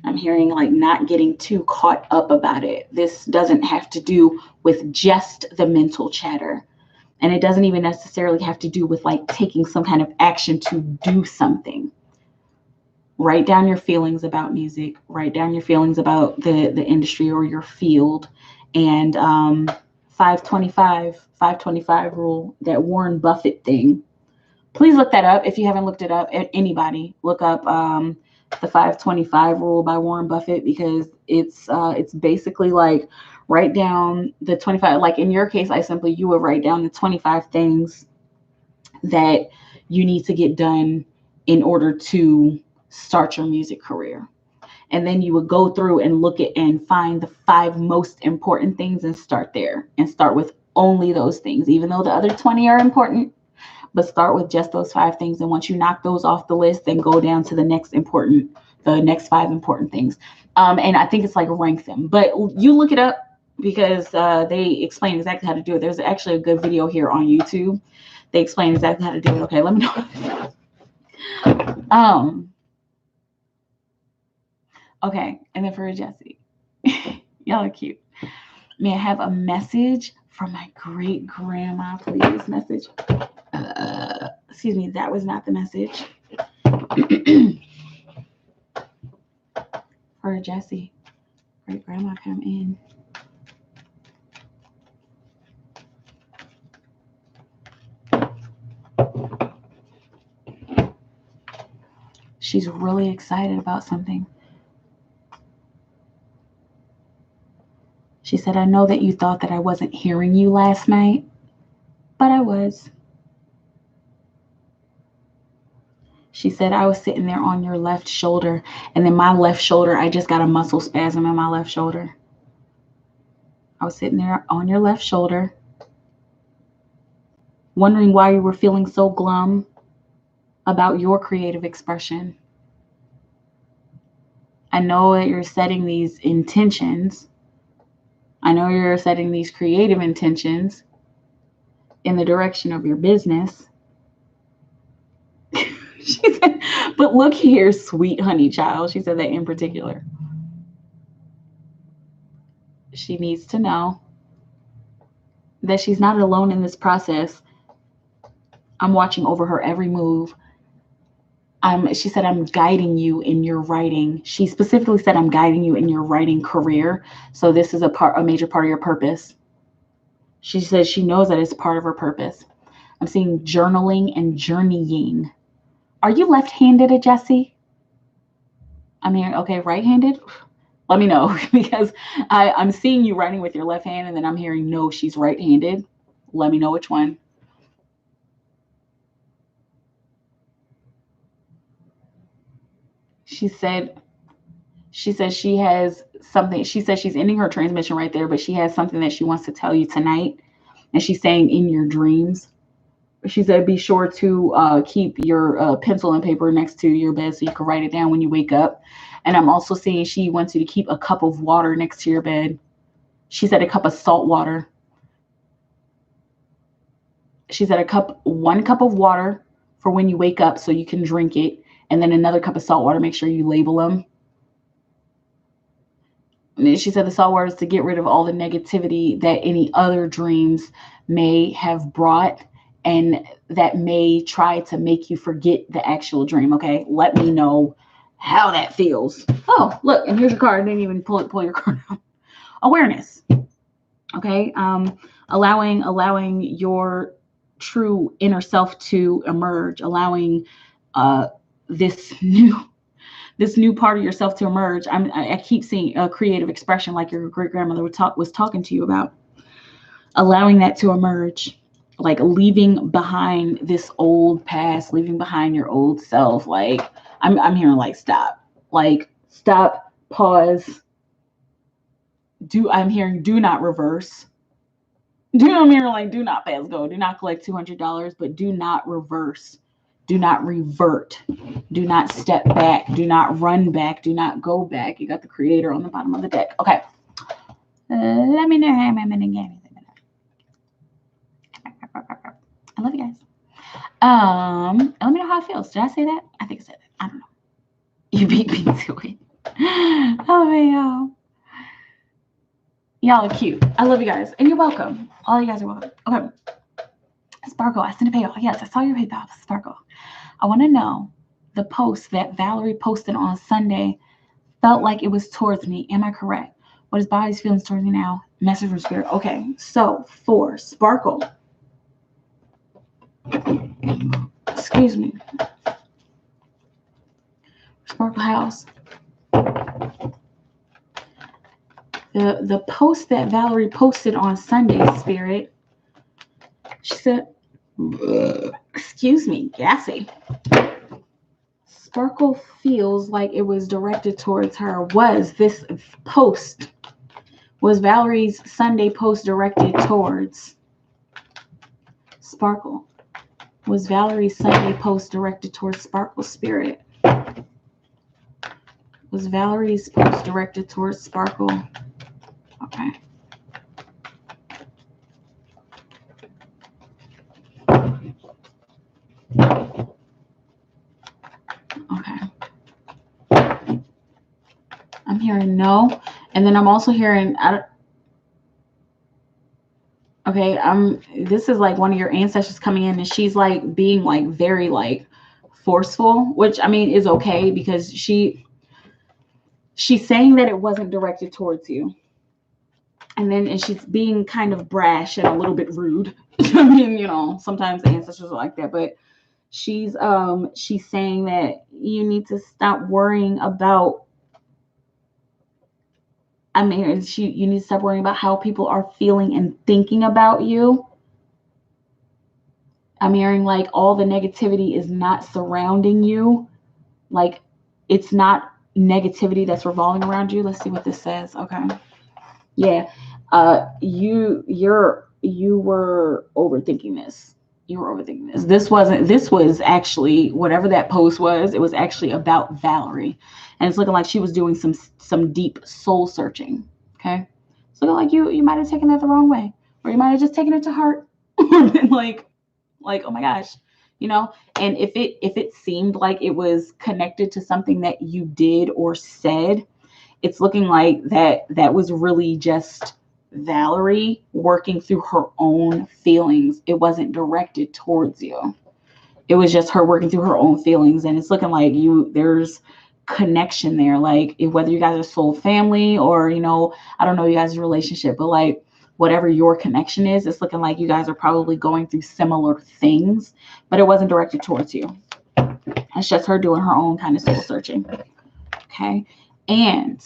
I'm hearing like not getting too caught up about it. This doesn't have to do with just the mental chatter. And it doesn't even necessarily have to do with like taking some kind of action to do something. Write down your feelings about music. Write down your feelings about the industry or your field. And 525 rule, that Warren Buffett thing. Please look that up if you haven't looked it up. Anybody, look up the 525 rule by Warren Buffett, because it's basically like write down the 25. Like in your case, you would write down the 25 things that you need to get done in order to start your music career. And then you would go through and look at and find the 5 most important things and start there, and start with only those things, even though the other 20 are important. But start with just those 5 things. And once you knock those off the list, then go down to the next 5 important things. And I think it's like rank them, but you look it up because they explain exactly how to do it. There's actually a good video here on YouTube. They explain exactly how to do it. Okay, let me know. Okay, and then for Jesse, y'all are cute. May I have a message from my great grandma, please? Message. Excuse me, that was not the message. For Jesse, great grandma, come in. She's really excited about something. She said, I know that you thought that I wasn't hearing you last night, but I was. She said, I was sitting there on your left shoulder, and then my left shoulder, I just got a muscle spasm in my left shoulder. I was sitting there on your left shoulder, wondering why you were feeling so glum about your creative expression. I know that you're setting these intentions. I know you're setting these creative intentions in the direction of your business. She said, but look here, sweet honey child. She said that in particular. She needs to know that she's not alone in this process. I'm watching over her every move. She said, I'm guiding you in your writing. She specifically said, I'm guiding you in your writing career. So this is a major part of your purpose. She says she knows that it's part of her purpose. I'm seeing journaling and journeying. Are you left-handed, Jesse? I'm hearing, okay, right-handed? Let me know, because I'm seeing you writing with your left hand, and then I'm hearing, no, she's right-handed. Let me know which one. She said she has something. She says she's ending her transmission right there, but she has something that she wants to tell you tonight. And she's saying in your dreams. She said, be sure to keep your pencil and paper next to your bed so you can write it down when you wake up. And I'm also seeing she wants you to keep a cup of water next to your bed. She said a cup of salt water. She said one cup of water for when you wake up so you can drink it. And then another cup of salt water. Make sure you label them. And she said the salt water is to get rid of all the negativity that any other dreams may have brought, and that may try to make you forget the actual dream. Okay, let me know how that feels. Oh, look, and here's your card. I didn't even pull your card out. Awareness. Okay, allowing your true inner self to emerge, allowing this new part of yourself to emerge. I keep seeing a creative expression like your great grandmother was talking to you about. Allowing that to emerge, like leaving behind this old past, leaving behind your old self. Like I'm hearing like stop, pause. I'm hearing do not reverse. I'm hearing like do not pass go, do not collect $200, but do not reverse. Do not revert. Do not step back. Do not run back. Do not go back. You got the creator on the bottom of the deck. Okay. Let me know how I'm in the game. I love you guys. Let me know how it feels. Did I say that? I think I said that. I don't know. You beat me to it. Oh man, y'all. Y'all are cute. I love you guys. And you're welcome. All you guys are welcome. Okay. Sparkle, I sent a PayPal. Yes, I saw your PayPal. Sparkle. I want to know the post that Valerie posted on Sunday felt like it was towards me. Am I correct? What is body's feelings towards me now? Message from spirit. Okay. So for Sparkle. Excuse me. Sparkle House. The post that Valerie posted on Sunday, Spirit, she said, excuse me, gassy. Sparkle feels like it was directed towards her. Was Valerie's Sunday post directed towards Sparkle? Was Valerie's Sunday post directed towards Sparkle, Spirit? Was Valerie's post directed towards Sparkle? Okay. Okay. I'm hearing no. And then I'm also hearing, okay, this is like one of your ancestors coming in, and she's like being like very like forceful, which I mean is okay, because she's saying that it wasn't directed towards you. And she's being kind of brash and a little bit rude. I mean, you know, sometimes ancestors are like that, but she's saying that you need to stop worrying about, you need to stop worrying about how people are feeling and thinking about you. I'm hearing like all the negativity is not surrounding you. Like it's not negativity that's revolving around you. Let's see what this says. Okay. Yeah. You were overthinking this. You were overthinking this. This was actually, whatever that post was, it was actually about Valerie. And it's looking like she was doing some deep soul searching. Okay. It's looking like you might have taken that the wrong way. Or you might have just taken it to heart. like, oh my gosh. You know, and if it seemed like it was connected to something that you did or said, it's looking like that was really just Valerie working through her own feelings. It wasn't directed towards you. It was just her working through her own feelings. And it's looking like there's connection there. Like whether you guys are soul family or, you know, I don't know you guys' relationship, but like whatever your connection is, it's looking like you guys are probably going through similar things, but it wasn't directed towards you. It's just her doing her own kind of soul searching. Okay. And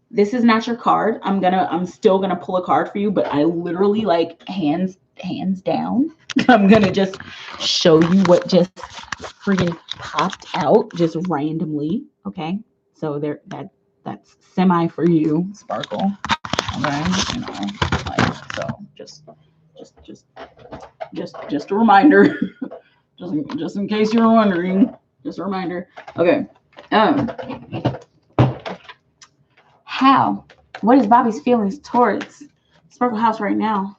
this is not your card. I'm still gonna pull a card for you, but I literally like hands down. I'm gonna just show you what just freaking popped out just randomly. Okay. So that's semi for you, Sparkle. Okay. You know, like so just a reminder. just in case you're wondering. Just a reminder. Okay. What is Bobby's feelings towards Sparkle House right now?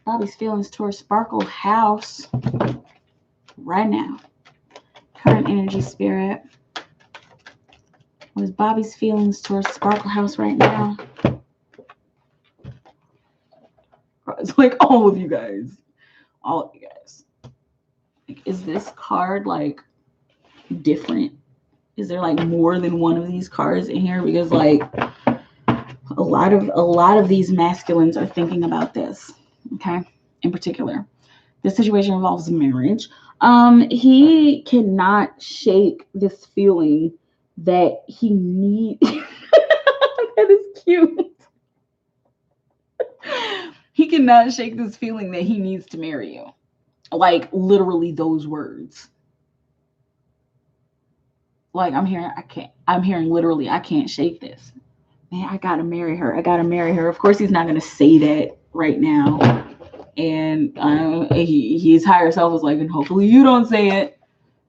Bobby's feelings towards Sparkle House right now. Current energy, spirit. What is Bobby's feelings towards Sparkle House right now? It's like all of you guys. Like, is this card like different? Is there like more than one of these cards in here? Because like a lot of these masculines are thinking about this. Okay. In particular, this situation involves marriage. He cannot shake this feeling that he needs. That is cute. He cannot shake this feeling that he needs to marry you. Like literally those words. Like I'm hearing literally, I can't shake this. Man, I gotta marry her. Of course, he's not gonna say that right now. And his higher self was like, and hopefully you don't say it,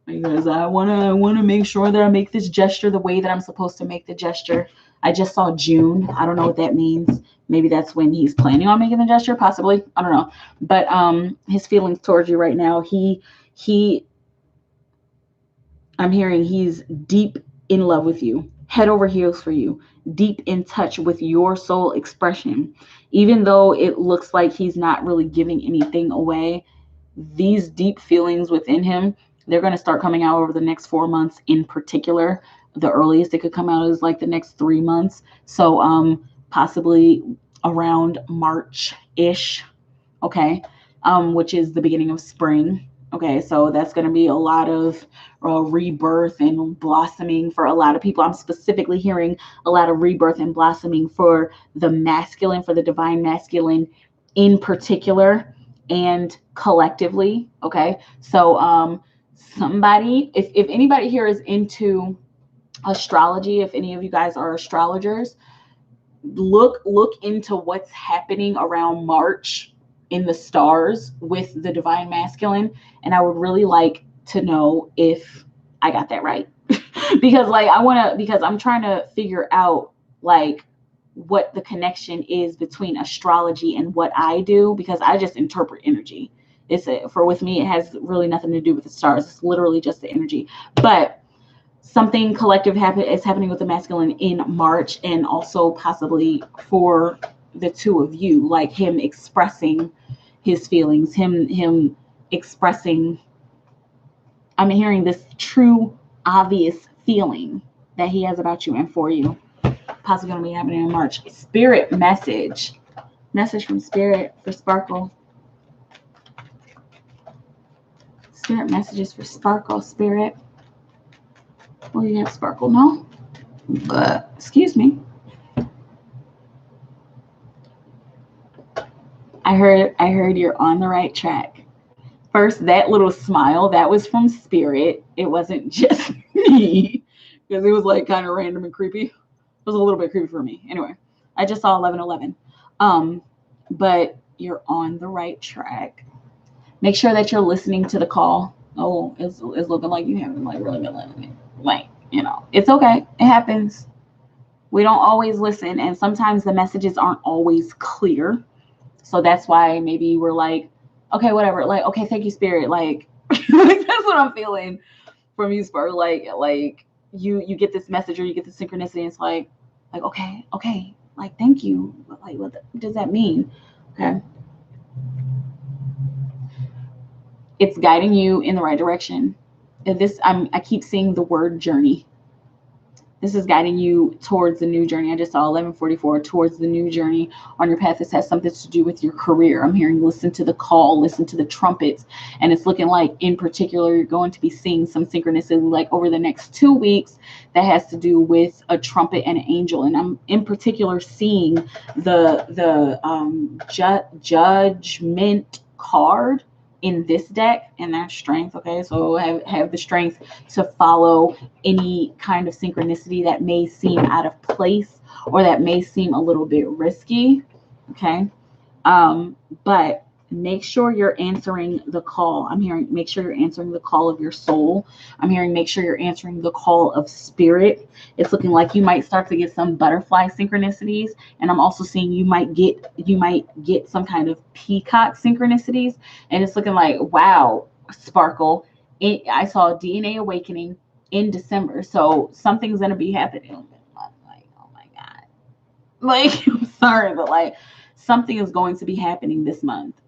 because I wanna make sure that I make this gesture the way that I'm supposed to make the gesture. I just saw June. I don't know what that means. Maybe that's when he's planning on making the gesture, possibly. I don't know. But his feelings towards you right now, I'm hearing he's deep in love with you, head over heels for you, deep in touch with your soul expression. Even though it looks like he's not really giving anything away, these deep feelings within him, they're going to start coming out over the next 4 months in particular. The earliest it could come out is like the next 3 months. So possibly around March-ish, okay, which is the beginning of spring. Okay, so that's going to be a lot of rebirth and blossoming for a lot of people. I'm specifically hearing a lot of rebirth and blossoming for the masculine, for the divine masculine in particular and collectively. Okay, so somebody, if anybody here is into astrology, if any of you guys are astrologers, look into what's happening around March in the stars with the divine masculine. And I would really like to know if I got that right. Because like because I'm trying to figure out like what the connection is between astrology and what I do, because I just interpret energy. With me, it has really nothing to do with the stars. It's literally just the energy. But something collective is happening with the masculine in March, and also possibly for the two of you, like him expressing his feelings, him expressing, I'm hearing this true, obvious feeling that he has about you and for you, possibly going to be happening in March. Spirit message from Spirit for Sparkle. Spirit messages for Sparkle, Spirit. Well, you have Sparkle, no? Excuse me. I heard you're on the right track. First, that little smile, that was from Spirit. It wasn't just me, because it was like kind of random and creepy. It was a little bit creepy for me. Anyway, I just saw 1111. But you're on the right track. Make sure that you're listening to the call. Oh, it's looking like you haven't like really been listening. Like, it's okay. It happens. We don't always listen, and sometimes the messages aren't always clear. So that's why maybe we're like, okay, whatever. Like, okay, thank you, Spirit. Like, that's what I'm feeling from you, Spark. Like you get this message or you get the synchronicity. And it's like, okay, like, thank you. Like, what does that mean? Okay. It's guiding you in the right direction. I keep seeing the word journey. This is guiding you towards the new journey. I just saw 1144, towards the new journey on your path. This has something to do with your career. I'm hearing listen to the call, listen to the trumpets. And it's looking like, in particular, you're going to be seeing some synchronicity like over the next 2 weeks that has to do with a trumpet and an angel. And I'm in particular seeing the judgment card in this deck, and that's strength. Okay, so have the strength to follow any kind of synchronicity that may seem out of place or that may seem a little bit risky. Okay, but make sure you're answering the call. I'm hearing make sure you're answering the call of your soul. I'm hearing make sure you're answering the call of Spirit. It's looking like you might start to get some butterfly synchronicities, and I'm also seeing you might get some kind of peacock synchronicities. And it's looking like, wow, Sparkle, I saw DNA awakening in December, so something's gonna be happening. Like, oh my God, like, I'm sorry, but like, something is going to be happening this month.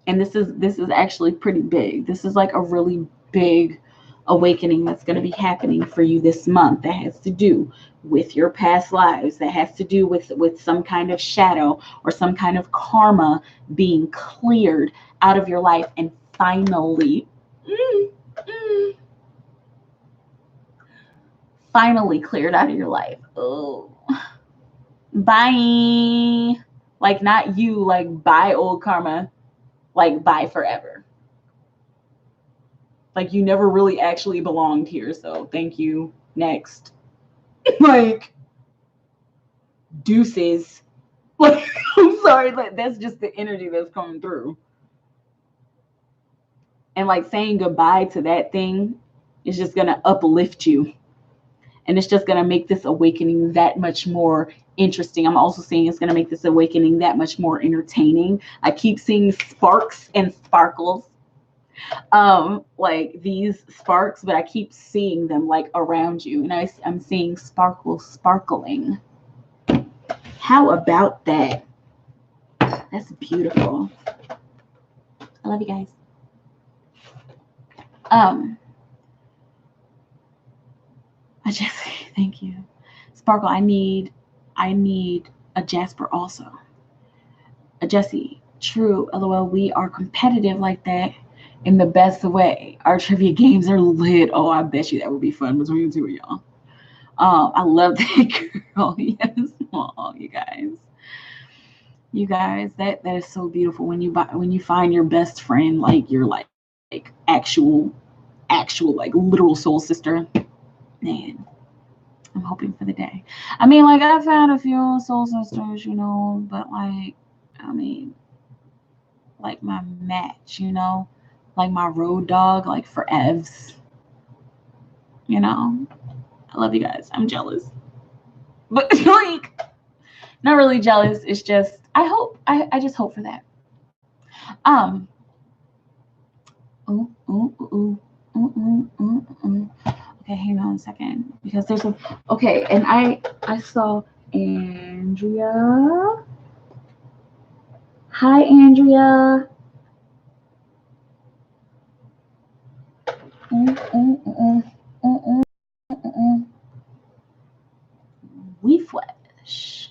And this is actually pretty big. This is like a really big awakening that's going to be happening for you this month, that has to do with your past lives, that has to do with some kind of shadow or some kind of karma being cleared out of your life and finally cleared out of your life. Oh, bye. Like, not you, like, bye old karma. Like, bye forever. Like, you never really actually belonged here, so thank you. Next. Like, deuces. Like, I'm sorry, like, that's just the energy that's coming through. And like, saying goodbye to that thing is just gonna uplift you. And it's just gonna make this awakening that much more interesting. I'm also seeing it's gonna make this awakening that much more entertaining. I keep seeing sparks and sparkles. Like these sparks, but I keep seeing them like around you, and I'm seeing sparkles sparkling. How about that? That's beautiful. I love you guys. Jesse, thank you. Sparkle, I need a Jasper also. A Jesse, true, LOL, we are competitive like that in the best way. Our trivia games are lit. Oh, I bet you that would be fun between the two of y'all. I love that, girl. Yes. Oh, you guys, that is so beautiful when you find your best friend, like your like actual like literal soul sister. Man, I'm hoping for the day. I mean, like, I've had a few soul sisters, but like, I mean, like my match, you know, like my road dog, like for Evs. You know, I love you guys. I'm jealous, but like not really jealous. It's just I just hope for that. Um. Ooh, ooh, ooh, ooh, ooh, ooh, ooh. Okay, hang on a second because there's a okay, and I saw Andrea. Hi, Andrea. Mm, mm, mm, mm, mm, mm, mm. We flash.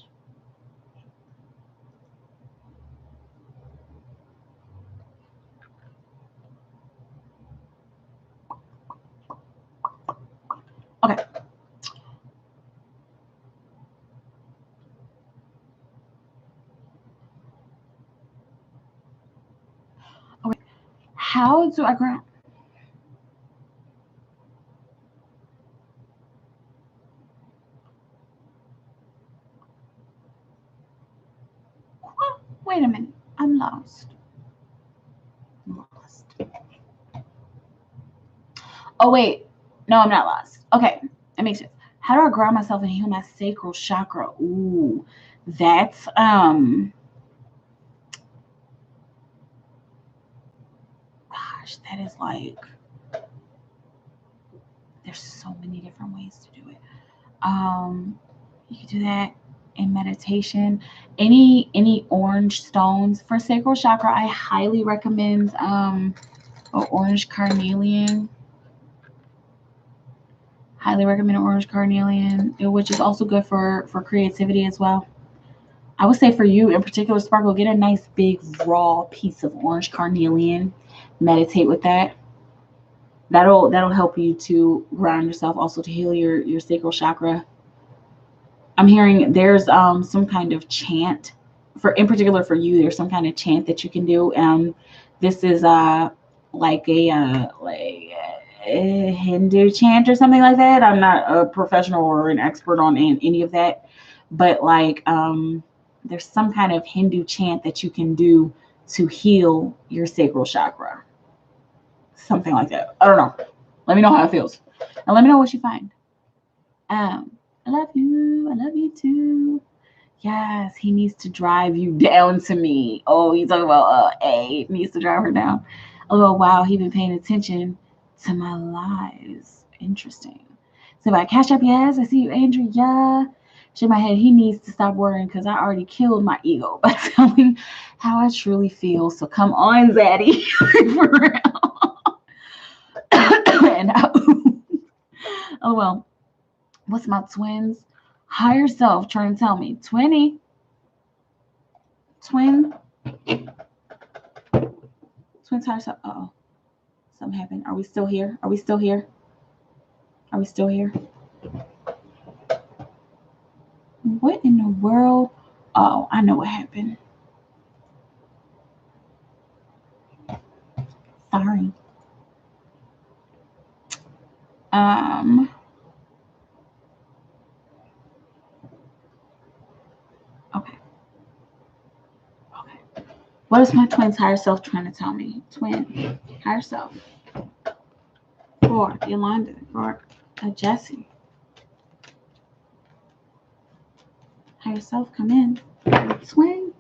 Okay. Okay. How do I grab? Wait a minute. I'm lost. I'm lost. Oh wait. No, I'm not lost. Okay. That makes sense. How do I ground myself and heal my sacral chakra? Ooh, that's gosh, that is like there's so many different ways to do it. You can do that in meditation. Any orange stones for sacral chakra, I highly recommend orange carnelian. Highly recommend orange carnelian, which is also good for creativity as well. I would say for you in particular, Sparkle, get a nice big raw piece of orange carnelian. Meditate with that. That'll help you to ground yourself, also to heal your sacral chakra. I'm hearing there's some kind of chant for in particular for you. There's some kind of chant that you can do. This is like a Hindu chant or something like that. I'm not a professional or an expert on any of that, but like there's some kind of Hindu chant that you can do to heal your sacral chakra. Something like that. I don't know. Let me know how it feels, and let me know what you find. I love you. I love you too. Yes, he needs to drive you down to me. Oh, he's talking about A needs to drive her down. Oh wow, he been paying attention to my lies. Interesting. So by cash up, yes, I see you, Andrea. Shake my head. He needs to stop worrying because I already killed my ego by telling how I truly feel. So come on, Zaddy. For real. And oh well. What's my twins? Higher self trying to tell me 20 twin twins higher self. Oh, something happened. Are we still here? Are we still here? Are we still here? What in the world? Oh, I know what happened. Sorry. Um. Okay. Okay. What is my twin's higher self trying to tell me? Twin higher self for Yolanda for Jesse. Higher self, come in. Twin.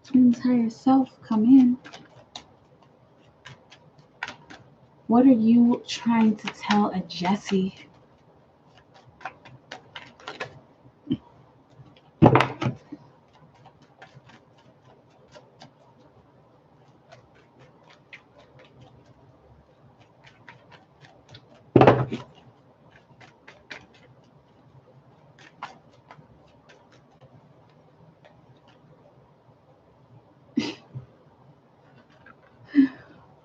Twin's higher self, come in. What are you trying to tell a Jesse?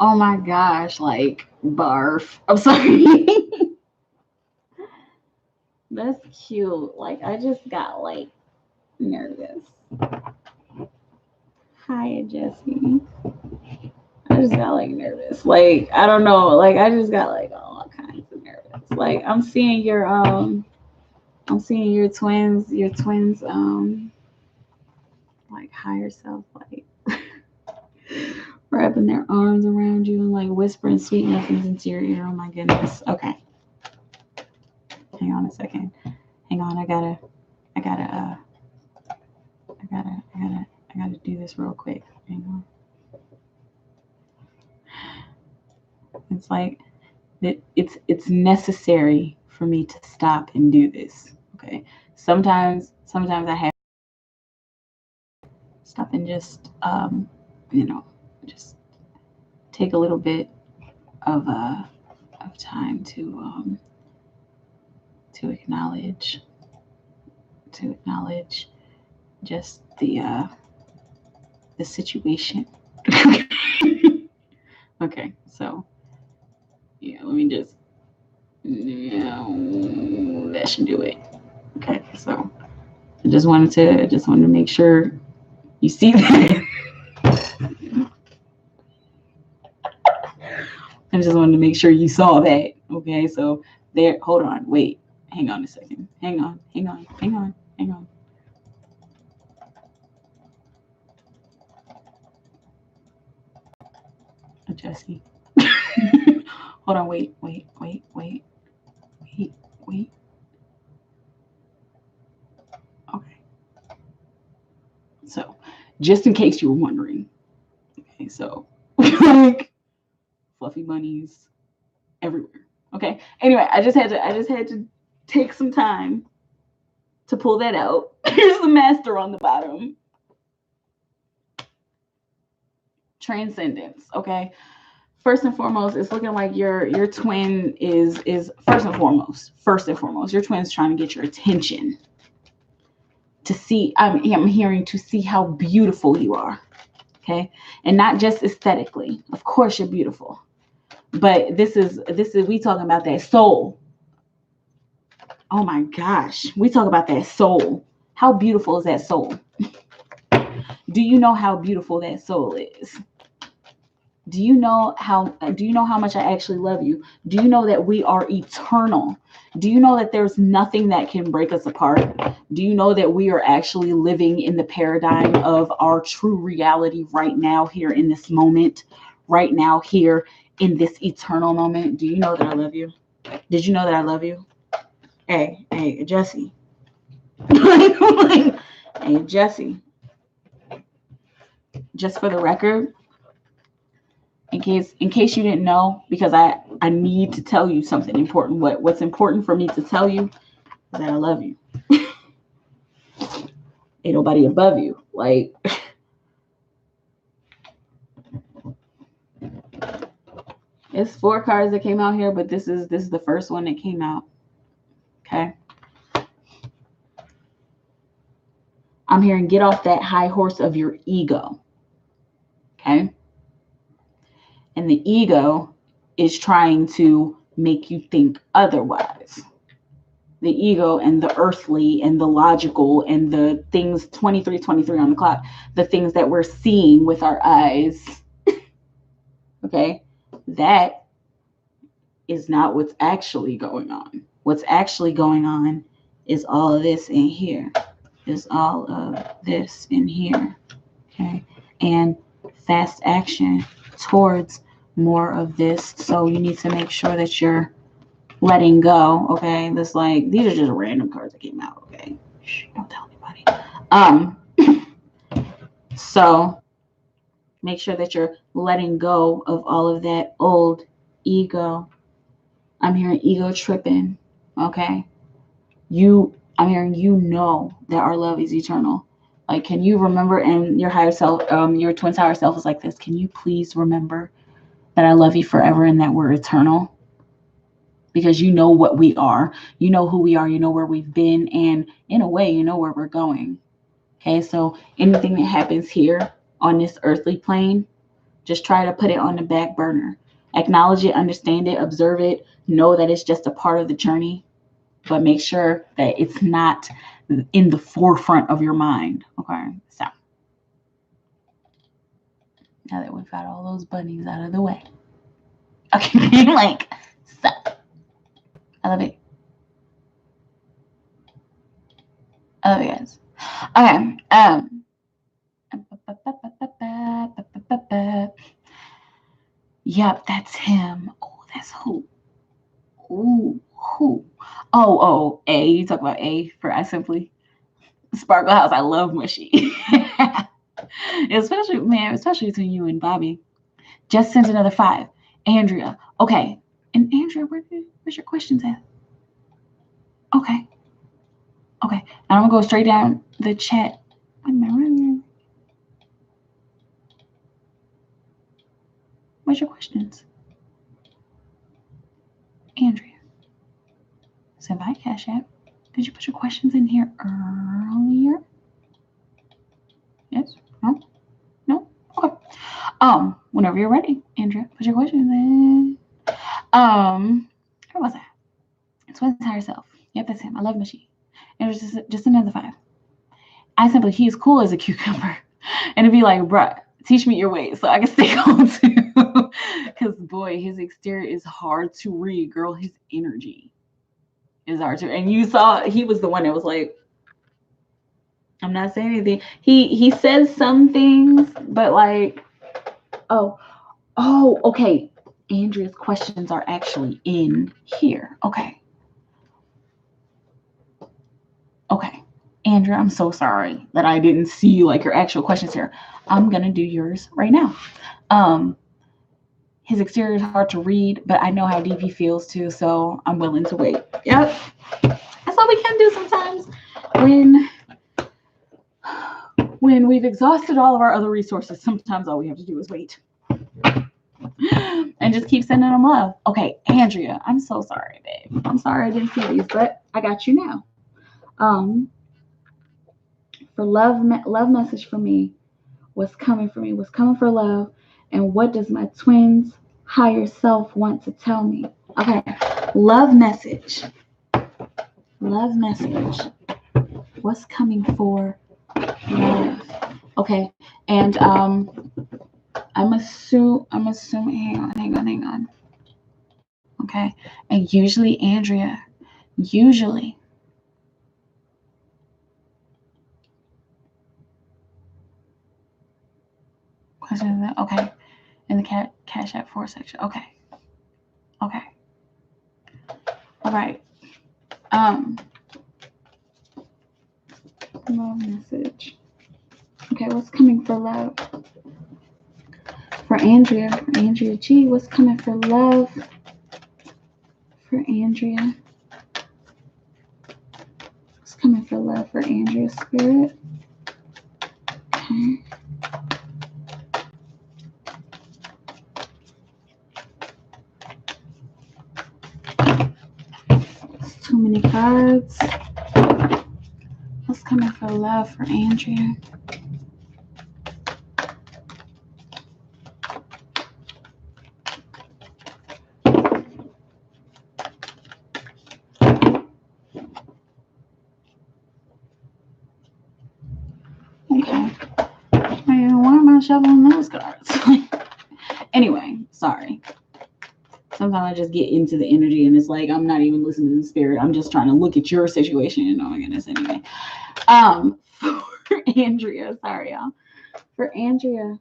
Oh my gosh, like barf. I'm sorry. That's cute. Like I just got like nervous. Hi, Jesse. I just got like nervous. Like I don't know. Like I just got like all kinds of nervous. Like I'm seeing your I'm seeing your twins, like higher self, like wrapping their arms around you and like whispering sweet nothings into your ear. Oh my goodness. Okay. Hang on a second. Hang on. I gotta do this real quick. Hang on. It's like it's necessary for me to stop and do this. Okay. Sometimes I have to stop and just just take a little bit of time to acknowledge just the situation. Okay, so yeah, let me just that should do it. Okay, so I just wanted to make sure you see that. I just wanted to make sure you saw that. Okay, so there. Hold on. Wait. Hang on a second. Hang on. Jesse. Hold on. Wait. Okay. So, just in case you were wondering. Okay, so fluffy bunnies everywhere. Okay. Anyway, I just had to take some time to pull that out. Here's the master on the bottom. Transcendence. Okay. First and foremost, it's looking like your twin is first and foremost, your twin's trying to get your attention. To see, I'm hearing to see how beautiful you are. Okay. And not just aesthetically. Of course you're beautiful. But this is we talking about that soul. Oh my gosh. We talk about that soul. How beautiful is that soul? Do you know how beautiful that soul is? Do you know how much I actually love you? Do you know that we are eternal? Do you know that there's nothing that can break us apart? Do you know that we are actually living in the paradigm of our true reality right now, here in this moment, right now, here in this eternal moment? Do you know that I love you? Did you know that I love you? Hey, Jesse. Hey, Jesse. Just for the record, in case you didn't know, because I need to tell you something important. What's important for me to tell you is that I love you. Ain't nobody above you. Like, it's 4 cards that came out here, but this is the first one that came out. Okay. I'm hearing get off that high horse of your ego. Okay. And the ego is trying to make you think otherwise. The ego and the earthly and the logical and the things 23 on the clock, the things that we're seeing with our eyes. Okay. That is not what's actually going on. What's actually going on is all of this in here. Is all of this in here. Okay. And fast action towards more of this. So you need to make sure that you're letting go. Okay. This, like, these are just random cards that came out. Okay. Shh, don't tell anybody. So make sure that you're letting go of all of that old ego. I'm hearing ego tripping. Okay. I'm hearing that our love is eternal. Like, can you remember? And your higher self, your twin higher self is like this. Can you please remember that I love you forever and that we're eternal? Because you know what we are. You know who we are. You know where we've been. And in a way, you know where we're going. Okay. So anything that happens here on this earthly plane, just try to put it on the back burner. Acknowledge it, understand it, observe it, know that it's just a part of the journey, but make sure that it's not in the forefront of your mind. Okay. So now that we've got all those bunnies out of the way. Okay. Like, so I love it. Okay. Yep, that's him. Oh, that's who. Ooh, who? Oh, A. You talk about A for I Simply. Sparkle House. I love mushy. especially between you and Bobby. Just sent another 5. Andrea. Okay. And Andrea, where's your questions at? Okay. Okay. And I'm gonna go straight down the chat. Wait a minute. Where's your questions? Andrea. Send by Cash App. Did you put your questions in here earlier? Yes? No? No? Okay. Whenever you're ready, Andrea, put your questions in. Where was I? It's Twins Higher Self. Yep, that's him. I love Mushy. And it's just another 5. I Simply, he's cool as a cucumber. And it'd be like, bruh, teach me your ways so I can stay home too. Because, boy, his exterior is hard to read, girl. His energy is hard to read. And you saw, he was the one that was like, I'm not saying anything. He says some things, but like, oh, okay. Andrea's questions are actually in here. Okay. Andrea, I'm so sorry that I didn't see like your actual questions here. I'm gonna do yours right now. His exterior is hard to read, but I know how deep he feels too, so I'm willing to wait. Yep. That's what we can do sometimes when we've exhausted all of our other resources. Sometimes all we have to do is wait. And just keep sending them love. Okay, Andrea, I'm so sorry, babe. I'm sorry I didn't see these, but I got you now. For love message for me, what's coming for me, what's coming for love, and what does my twins higher self want to tell me? Okay, love message, what's coming for love? Okay, and I'm assuming, hang on. Okay, and usually Andrea, okay, in the Cash App 4 section. Okay. All right. Love message. Okay, what's coming for love? For Andrea G, what's coming for love? For Andrea. What's coming for love for Andrea Spirit? Okay. It's too many cards. What's coming for love for Andrea? Okay. Why am I shuffling those cards? Anyway, sorry. Sometimes I just get into the energy and it's like I'm not even listening to the spirit. I'm just trying to look at your situation. Oh my goodness. Anyway. For Andrea, sorry y'all. For Andrea,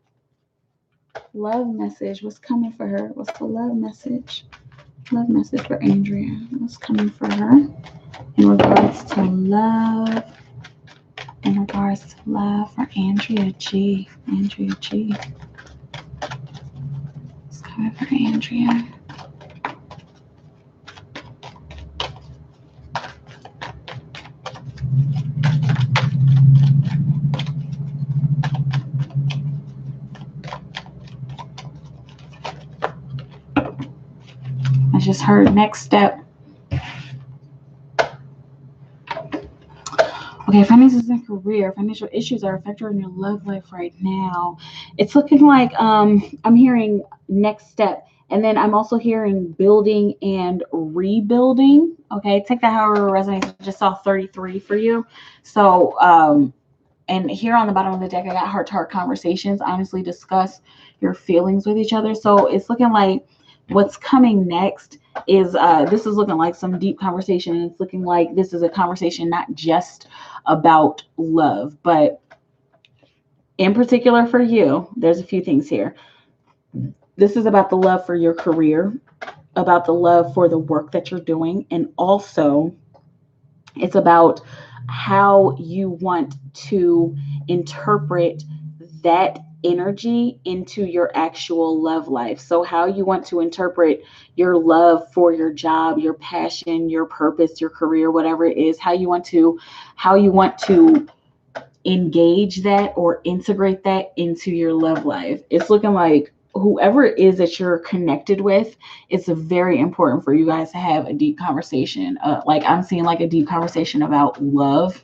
love message. What's coming for her? What's the love message? Love message for Andrea. What's coming for her in regards to love? In regards to love for Andrea G. Andrea G. What's coming for Andrea? I just heard next step. Okay, finances and career. Financial issues are affecting your love life right now. It's looking like I'm hearing next step. And then I'm also hearing building and rebuilding. Okay, take that however it resonates. I just saw 33 for you. So, and here on the bottom of the deck, I got heart-to-heart conversations. Honestly, discuss your feelings with each other. So it's looking like What's coming next is this is looking like some deep conversation. And it's looking like this is a conversation not just about love, but in particular for you, there's a few things here. This is about the love for your career, about the love for the work that you're doing, and also it's about how you want to interpret that energy into your actual love life. So how you want to interpret your love for your job, your passion, your purpose, your career, whatever it is, how you want to engage that or integrate that into your love life. It's looking like whoever it is that you're connected with, it's very important for you guys to have a deep conversation. Like I'm seeing like a deep conversation about love,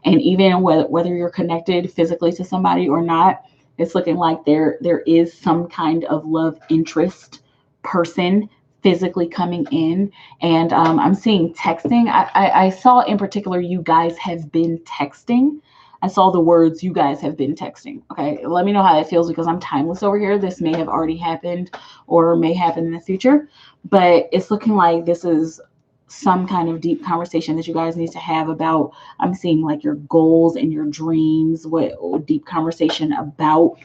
and even whether you're connected physically to somebody or not, it's looking like there is some kind of love interest person physically coming in. And I'm seeing texting. I saw in particular you guys have been texting. I saw the words, you guys have been texting. Okay, let me know how that feels, because I'm timeless over here. This may have already happened or may happen in the future, but it's looking like this is some kind of deep conversation that you guys need to have about, I'm seeing like your goals and your dreams, what deep conversation about,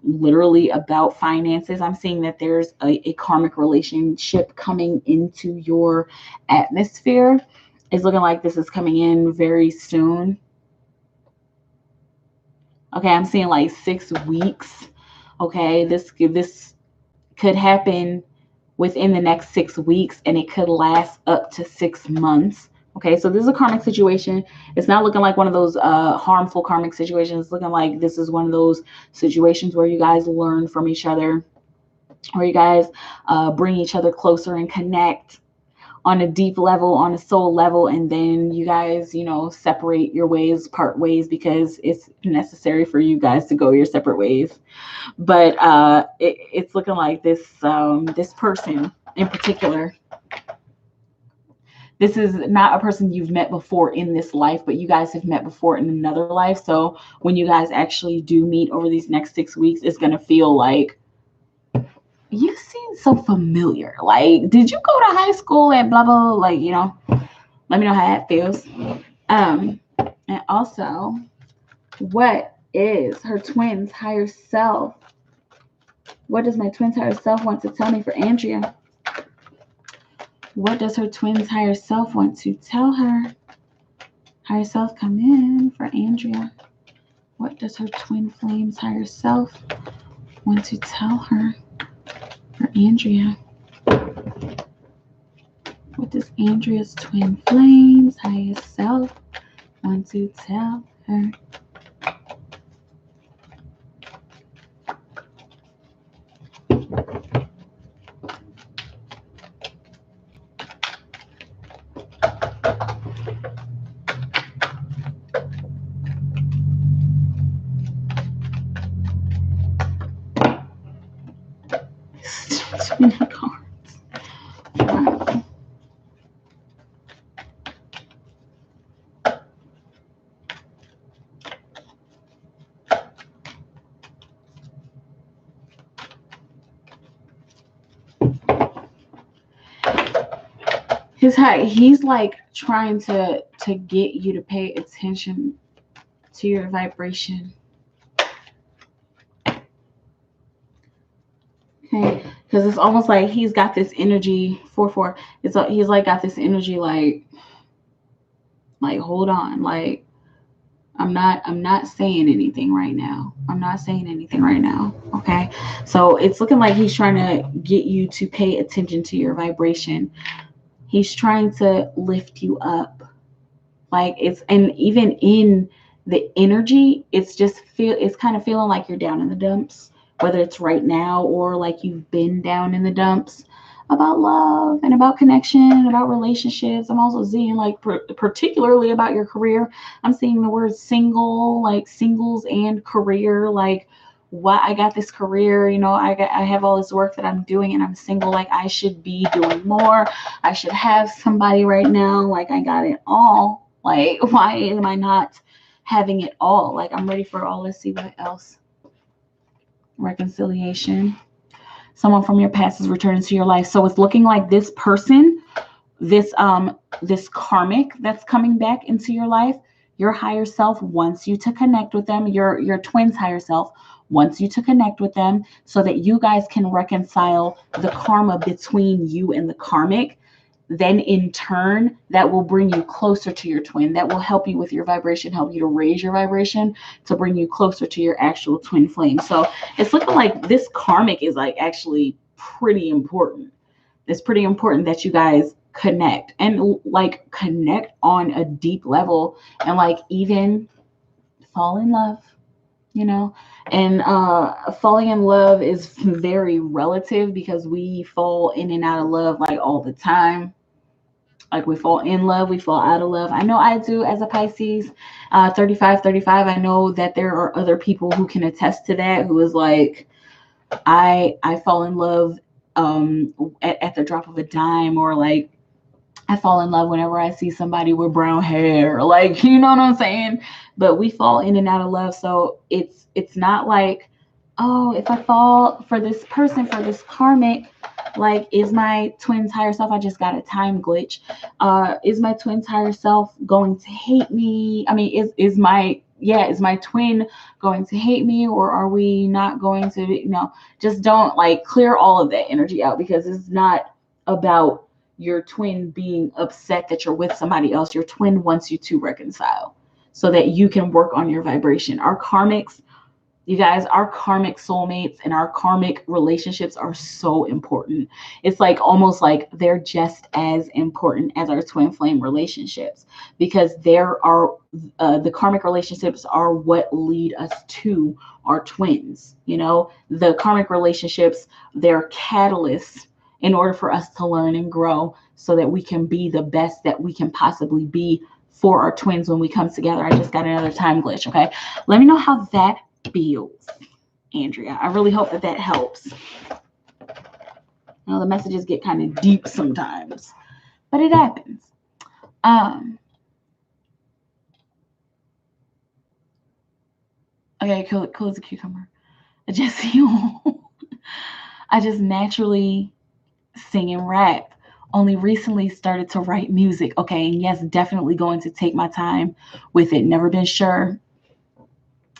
literally about finances. I'm seeing that there's a karmic relationship coming into your atmosphere. It's looking like this is coming in very soon. Okay, I'm seeing like 6 weeks. Okay, this could happen within the next 6 weeks, and it could last up to 6 months. Okay, so this is a karmic situation. It's not looking like one of those harmful karmic situations. It's looking like this is one of those situations where you guys learn from each other, where you guys bring each other closer and connect on a deep level, on a soul level, and then you guys, separate your ways, part ways, because it's necessary for you guys to go your separate ways. But it's looking like this person in particular, this is not a person you've met before in this life, but you guys have met before in another life. So when you guys actually do meet over these next 6 weeks, it's going to feel like, you seem so familiar. Like, did you go to high school at blah, blah, like, let me know how that feels. And also, what is her twin's higher self? What does my twin's higher self want to tell me for Andrea? What does her twin's higher self want to tell her? Higher self, come in for Andrea. What does her twin flame's higher self want to tell her for Andrea? What does Andrea's twin flame's higher self want to tell her? Wow. He's like trying to get you to pay attention to your vibration. Okay, because it's almost like he's got this energy 4/4. He's like got this energy like hold on, like I'm not saying anything right now. I'm not saying anything right now. Okay, so it's looking like he's trying to get you to pay attention to your vibration. He's trying to lift you up. Like and even in the energy, it's kind of feeling like you're down in the dumps, whether it's right now or like you've been down in the dumps about love and about connection and about relationships. I'm also seeing like particularly about your career. I'm seeing the word single, like singles and career, like what I got this career, I have all this work that I'm doing and I'm single, like I should be doing more. I should have somebody right now, like I got it all. Like, why am I not having it all? Like, I'm ready for all. Let's see what else. Reconciliation. Someone from your past is returning to your life. So it's looking like this person, this karmic that's coming back into your life, your higher self wants you to connect with them. Your twin's higher self wants you to connect with them so that you guys can reconcile the karma between you and the karmic. Then in turn, that will bring you closer to your twin. That will help you with your vibration, help you to raise your vibration to bring you closer to your actual twin flame. So it's looking like this karmic is like actually pretty important. It's pretty important that you guys connect and like connect on a deep level and like even fall in love, you know. And falling in love is very relative because we fall in and out of love like all the time. Like we fall in love, we fall out of love. I know I do as a Pisces, 35. I know that there are other people who can attest to that, who is like, I fall in love at the drop of a dime, or like I fall in love whenever I see somebody with brown hair, like, you know what I'm saying? But we fall in and out of love. So it's not like, oh, if I fall for this person, for this karmic, like, is my twin's higher self, I just got a time glitch. Is my twin's higher self going to hate me? I mean, is my twin going to hate me, or are we not going to, just don't like clear all of that energy out, because it's not about your twin being upset that you're with somebody else. Your twin wants you to reconcile so that you can work on your vibration. Our karmics, you guys, our karmic soulmates and our karmic relationships are so important. It's like almost like they're just as important as our twin flame relationships, because there are the karmic relationships are what lead us to our twins. The karmic relationships, they're catalysts in order for us to learn and grow so that we can be the best that we can possibly be for our twins when we come together. I just got another time glitch. Okay. Let me know how that feels, Andrea. I really hope that helps. The messages get kind of deep sometimes, but it happens. Okay, cool as a cucumber. I just naturally sing and rap. Only recently started to write music. Okay, and yes, definitely going to take my time with it. Never been sure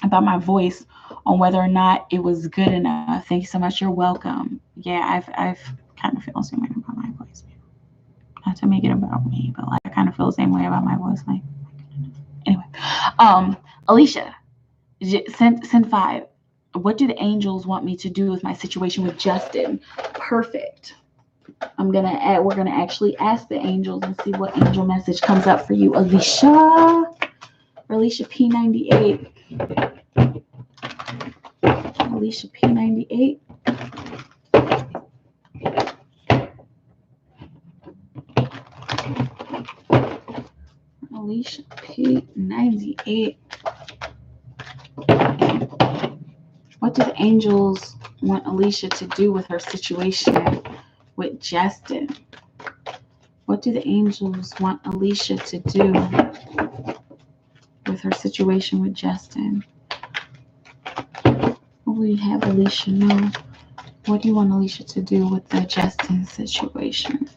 about my voice, on whether or not it was good enough. Thank you so much. You're welcome. Yeah, I've kind of feel the same way about my voice. Not to make it about me, but like I kind of feel the same way about my voice. Like, anyway, Alicia, send 5. What do the angels want me to do with my situation with Justin? Perfect. We're gonna actually ask the angels and see what angel message comes up for you, Alicia. Alicia P98. Alicia P98. Alicia P98. What do the angels want Alicia to do with her situation with Justin? What do the angels want Alicia to do with her situation with Justin? What will you have Alicia know? What do you want Alicia to do with the Justin situation?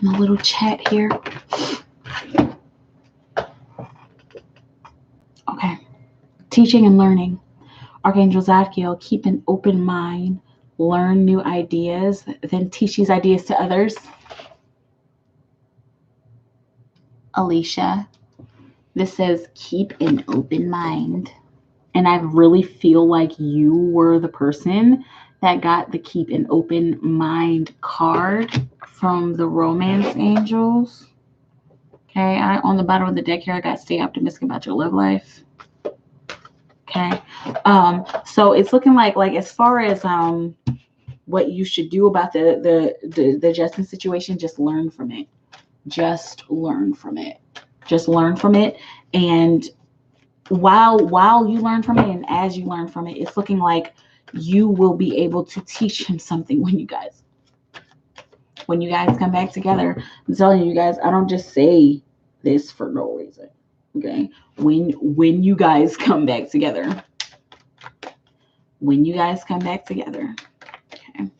A little chat here. Okay. Teaching and learning. Archangel Zadkiel, keep an open mind, learn new ideas, then teach these ideas to others. Alicia, this says keep an open mind. And I really feel like you were the person that got the keep an open mind card from the romance angels. Okay, on the bottom of the deck here, I got stay optimistic about your love life. Okay, so it's looking like as far as what you should do about the Justin situation, just learn from it. Just learn from it. Just learn from it. And while you learn from it, and as you learn from it, it's looking like you will be able to teach him something when you guys come back together. I'm telling you guys, I don't just say this for no reason. Okay, when you guys come back together, okay,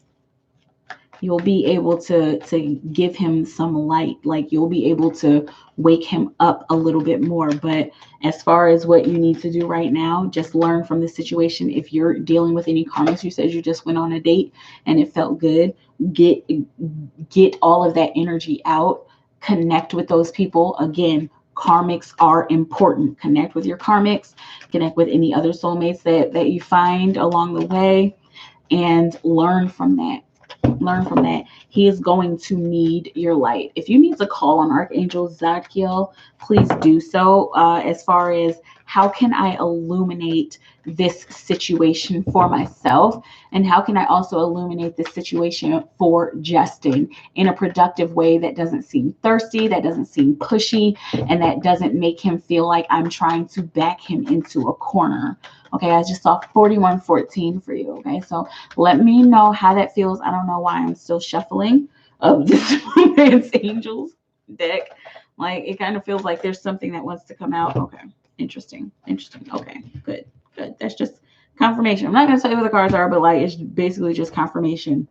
you'll be able to give him some light. Like, you'll be able to wake him up a little bit more. But as far as what you need to do right now, just learn from the situation. If you're dealing with any karmas, you said you just went on a date and it felt good, get all of that energy out. Connect with those people. Again, karmics are important. Connect with your karmics. Connect with any other soulmates that you find along the way, and learn from that. He is going to need your light. If you need to call on Archangel Zadkiel, please do so. As far as how can I illuminate this situation for myself, and how can I also illuminate this situation for Justin in a productive way that doesn't seem thirsty, that doesn't seem pushy, and that doesn't make him feel like I'm trying to back him into a corner. Okay, I just saw 4114 for you. Okay, so let me know how that feels. I don't know why I'm still shuffling of this Romance Angels deck. Like, it kind of feels like there's something that wants to come out. Okay, interesting. Okay, good. That's just confirmation. I'm not going to tell you what the cards are, but like, it's basically just confirmation.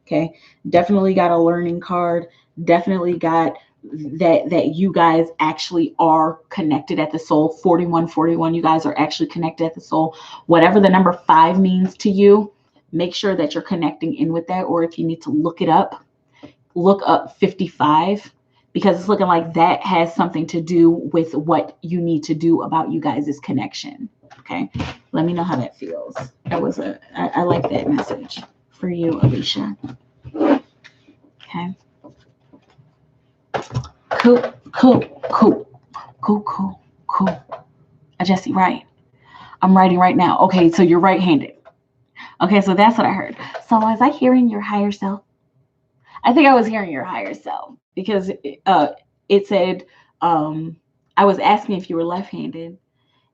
Okay, definitely got a learning card. Definitely got that you guys actually are connected at the soul. 4141, you guys are actually connected at the soul. Whatever the number 5 means to you, make sure that you're connecting in with that. Or if you need to look it up, look up 55, because it's looking like that has something to do with what you need to do about you guys' connection. Okay, let me know how that feels. I like that message for you, Alicia. Okay. Cool. Jesse, right. I'm writing right now. Okay, so you're right-handed. Okay, so that's what I heard. So was I hearing your higher self? I think I was hearing your higher self, because it said, I was asking if you were left-handed,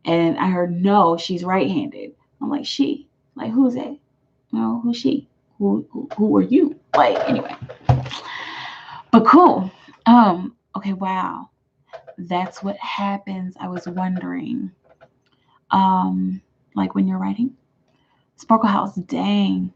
and I heard, no, she's right-handed. I'm like, she? Like, who's that? No, who's she? Who are you? Like, anyway. But cool. Okay, wow. That's what happens. I was wondering, like when you're writing. Sparkle House, dang.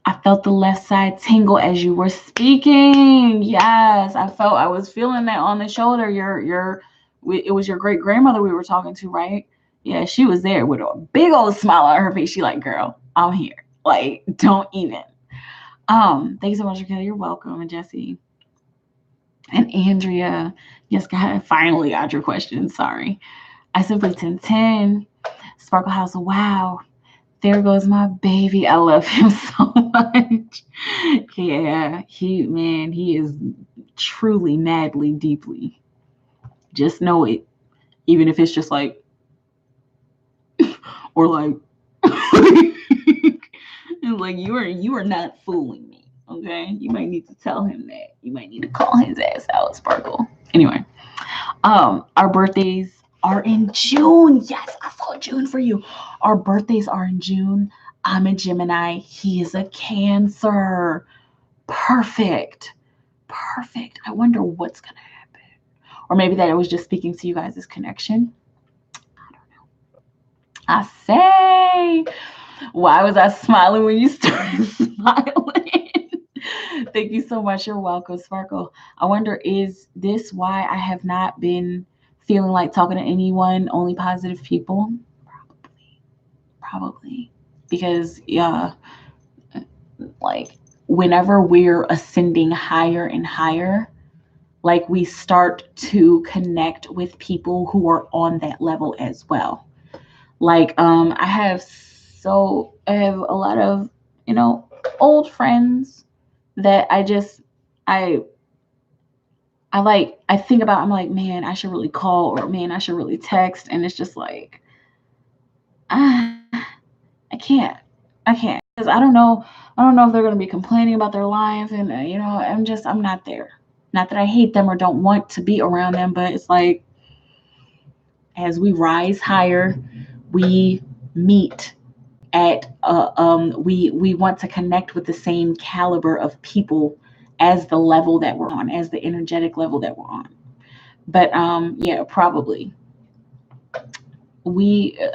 I felt the left side tingle as you were speaking. Yes, I was feeling that on the shoulder. It was your great grandmother we were talking to, right? Yeah, she was there with a big old smile on her face. She like, girl, I'm here. Like, don't even. Thank you so much, Mikela. You're welcome. And Jesse. And Andrea, yes, God, finally got your question. Sorry. I simply 1010. Sparkle House, wow. There goes my baby. I love him so much. Yeah, he is truly, madly, deeply. Just know it. Even if it's just like, or like, like you are not fooling me. Okay, you might need to tell him that. You might need to call his ass out, Sparkle. Anyway, our birthdays are in June. Yes, I saw June for you. Our birthdays are in June. I'm a Gemini. He is a Cancer. Perfect. I wonder what's gonna happen, or maybe that it was just speaking to you guys' connection. I don't know. I say, why was I smiling when you started smiling? Thank you so much. You're welcome, Sparkle. I wonder, is this why I have not been feeling like talking to anyone, only positive people? Probably. Because, yeah, like, whenever we're ascending higher and higher, like, we start to connect with people who are on that level as well. Like, I have a lot of, old friends that I I'm like, man, I should really call, or man, I should really text. And it's just like, ah, I can't. Because I don't know. I don't know if they're going to be complaining about their life. And, I'm not there. Not that I hate them or don't want to be around them, but it's like, as we rise higher, we meet at, we want to connect with the same caliber of people as the level that we're on, as the energetic level that we're on. But yeah, probably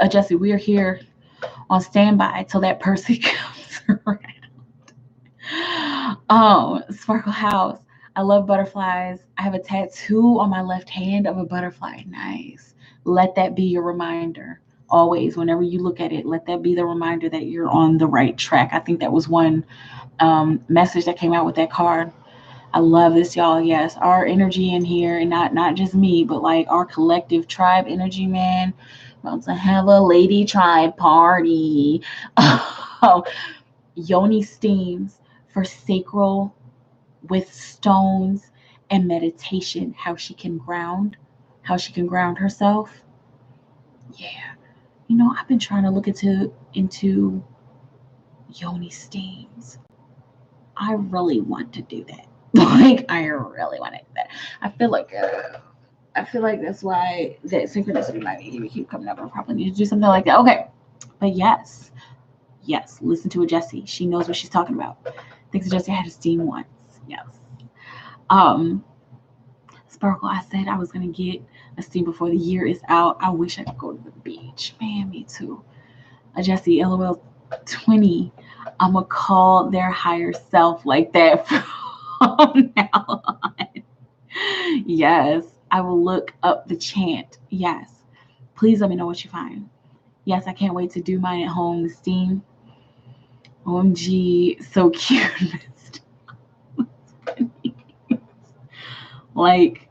Jesse, we are here on standby till that person comes around. Sparkle House. I love butterflies. I have a tattoo on my left hand of a butterfly. Nice. Let that be your reminder. Always, whenever you look at it, let that be the reminder that you're on the right track. I think that was one message that came out with that card. I love this, y'all. Yes, our energy in here, and not just me, but like our collective tribe energy, man. About to have a lady tribe party. Yoni steams for sacral with stones and meditation. How she can ground herself. Yeah, I've been trying to look into yoni steams. I really want to do that. Like, I really want to do that. I feel like that's why that synchronicity might keep coming up. I probably need to do something like that. Okay, but yes, listen to a Jessie. She knows what she's talking about. Thanks to Jessie, I had a steam once. Yes. Sparkle, I said I was gonna get a steam before the year is out. I wish I could go to the beach. Man, me too. Jessie, LOL 20. I'ma call their higher self like that from now on. Yes, I will look up the chant. Yes. Please let me know what you find. Yes, I can't wait to do mine at home. The steam. OMG, so cute. Like,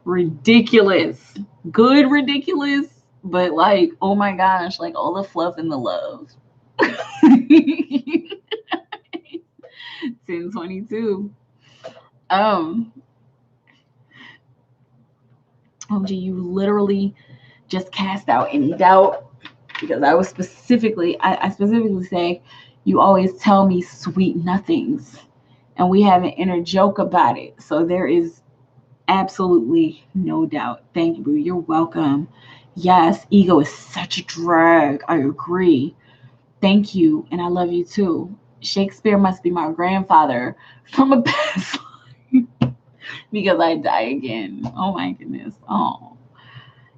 ridiculous. Good ridiculous, but like, oh my gosh, like all the fluff and the love. 1022. OMG, you literally just cast out any doubt, because I specifically say, you always tell me sweet nothings, and we have an inner joke about it. So there is absolutely no doubt. Thank you, boo. You're welcome. Yes, ego is such a drag. I agree. Thank you, and I love you too. Shakespeare must be my grandfather from a past life because I die again. Oh my goodness. Oh.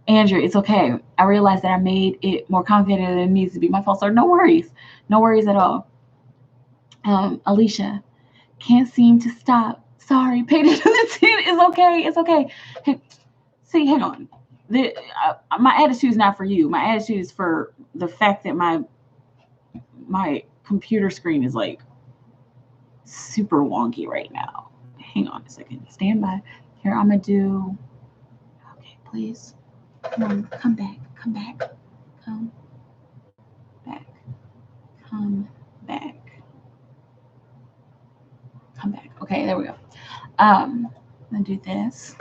Andrew, it's okay. I realized that I made it more complicated than it needs to be. My fault, sir. No worries. No worries at all. Alicia, can't seem to stop. Sorry, paid into the 10. It's okay. It's okay. Hey, see, hang on. My attitude is not for you. My attitude is for the fact that my computer screen is like super wonky right now. Hang on a second. Stand by. Here, I'm gonna do. Okay, please. Come on, come back. Come back. Come back. Come back. Come back. Okay, there we go. I'm gonna do this,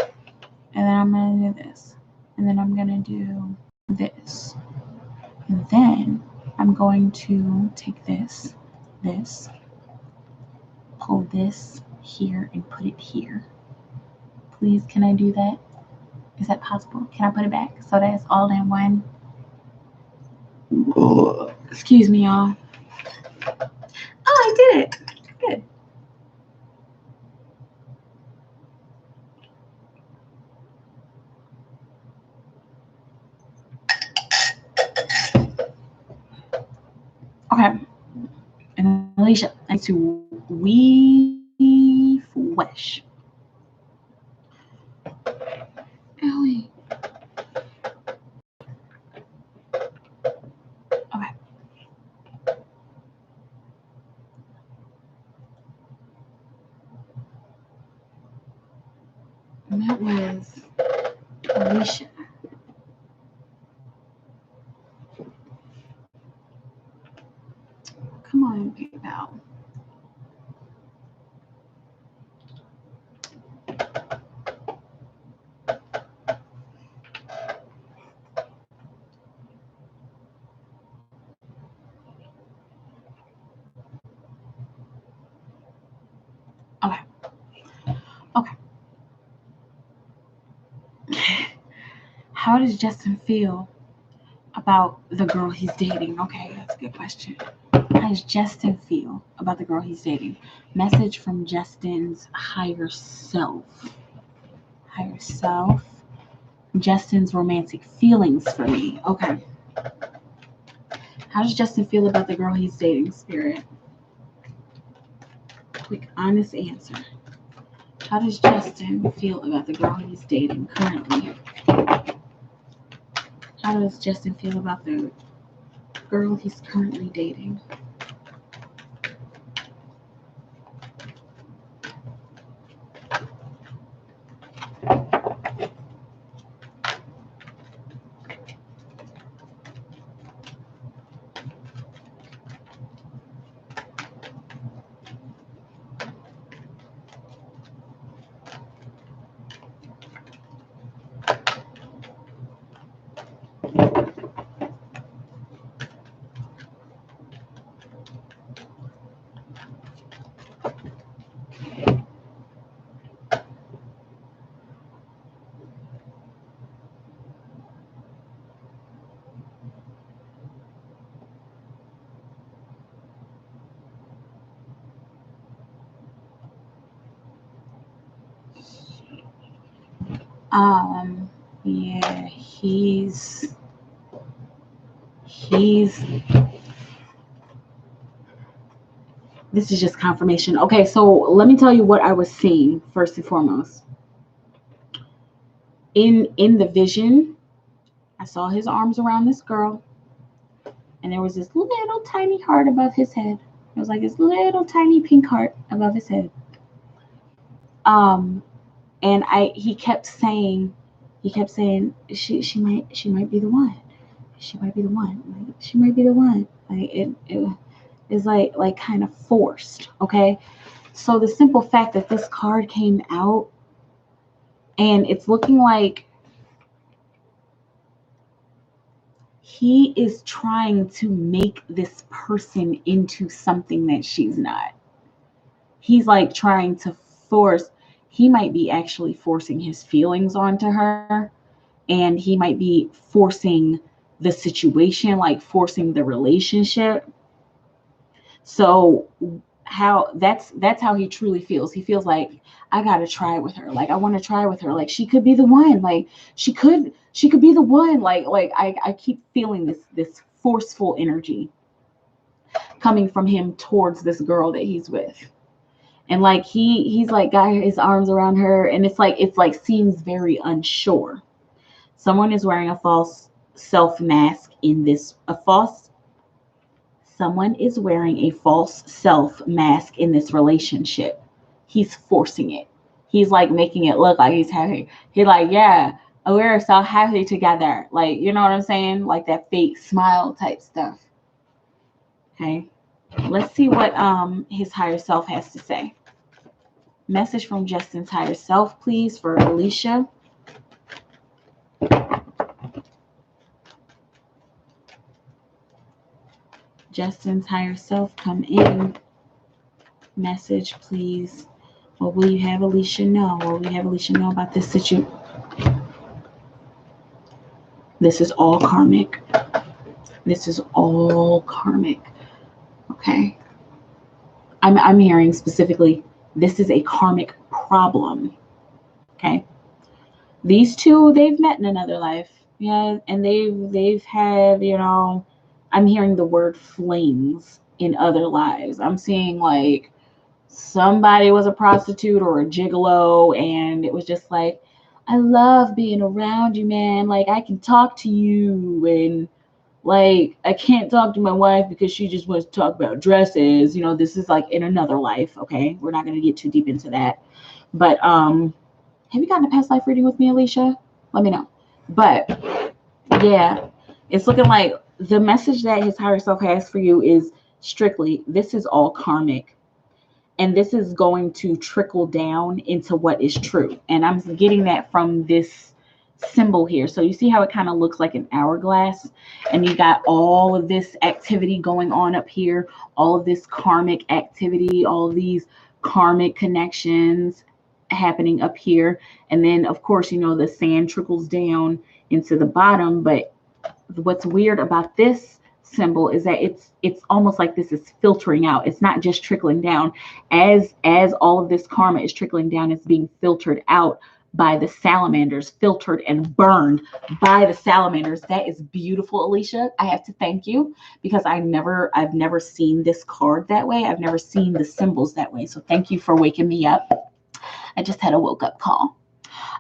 and then I'm gonna do this, and then I'm gonna do this, and then I'm going to take this, pull this here, and put it here. Please, can I do that? Is that possible? Can I put it back so that it's all in one? Excuse me, y'all. Oh, I did it. Good. Okay. And Alicia, I need to refresh. Ellie. Okay. And that was Alicia. Come on, PayPal. How does Justin feel about the girl he's dating? Okay, that's a good question. How does Justin feel about the girl he's dating? Message from Justin's higher self. Higher self. Justin's romantic feelings for me. Okay. How does Justin feel about the girl he's dating, Spirit? Quick, honest answer. How does Justin feel about the girl he's dating currently? How does Justin feel about the girl he's currently dating? Yeah, he's this is just confirmation. Okay, so let me tell you what I was seeing first and foremost. In the vision, I saw his arms around this girl, and there was this little tiny heart above his head. It was like this little tiny pink heart above his head. And he kept saying, she might be the one. She might be the one. Like, she might be the one. Like it is like kind of forced. Okay. So the simple fact that this card came out and it's looking like he is trying to make this person into something that she's not. He's like trying to force, he might be actually forcing his feelings onto her, and he might be forcing the situation, like forcing the relationship. So how that's how he truly feels. He feels like, I gotta try with her. Like I want to try with her. Like she could be the one. Like she could be the one. Like I keep feeling this forceful energy coming from him towards this girl that he's with. And like he's like got his arms around her, and it's like seems very unsure. Someone is wearing a false self mask in this someone is wearing a false self mask in this relationship. He's forcing it. He's like making it look like he's happy. He's like, yeah, we're so happy together. Like, you know what I'm saying? Like that fake smile type stuff. Okay. Let's see what his higher self has to say. Message from Justin's higher self, please, for Alicia. Justin's higher self, come in. Message, please. What will you have Alicia know? What will you have Alicia know about this situation? This is all karmic. This is all karmic. Okay. I'm hearing specifically, this is a karmic problem. Okay. These two, they've met in another life. Yeah, and they've had, you know, I'm hearing the word flings in other lives. I'm seeing like somebody was a prostitute or a gigolo, and it was just like, I love being around you, man. Like I can talk to you, and like I can't talk to my wife because she just wants to talk about dresses. You know, this is like in another life. Okay, we're not going to get too deep into that. But have you gotten a past life reading with me, Alicia? Let me know. But yeah, it's looking like the message that his higher self has for you is strictly, this is all karmic. And this is going to trickle down into what is true. And I'm getting that from this symbol here. So you see how it kind of looks like an hourglass, and you got all of this activity going on up here, all of this karmic activity, all of these karmic connections happening up here. And then of course, you know, the sand trickles down into the bottom. But what's weird about this symbol is that it's almost like this is filtering out. It's not just trickling down. As all of this karma is trickling down, it's being filtered out by the salamanders, filtered and burned by the salamanders. That is beautiful, Alicia. I have to thank you, because I've never seen this card that way. I've never seen the symbols that way. So thank you for waking me up. I just had a woke up call.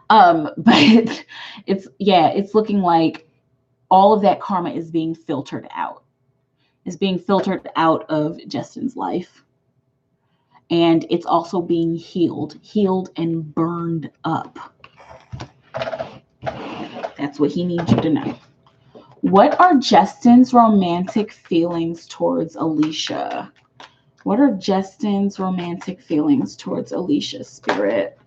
But it's looking like all of that karma is being filtered out. It's being filtered out of Justin's life. And it's also being healed and burned up. That's what he needs you to know. What are Justin's romantic feelings towards Alicia? What are Justin's romantic feelings towards Alicia, Spirit?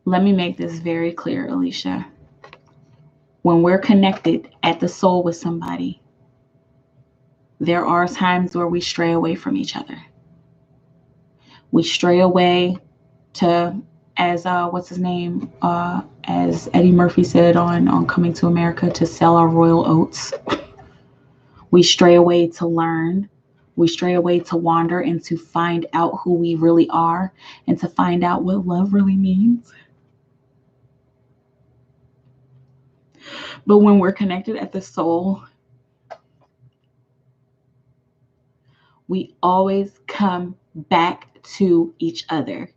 Let me make this very clear, Alicia. When we're connected at the soul with somebody, there are times where we stray away from each other. We stray away to, as what's his name? As Eddie Murphy said on Coming to America, to sell our royal oats. We stray away to learn. We stray away to wander and to find out who we really are and to find out what love really means. But when we're connected at the soul, we always come back to each other.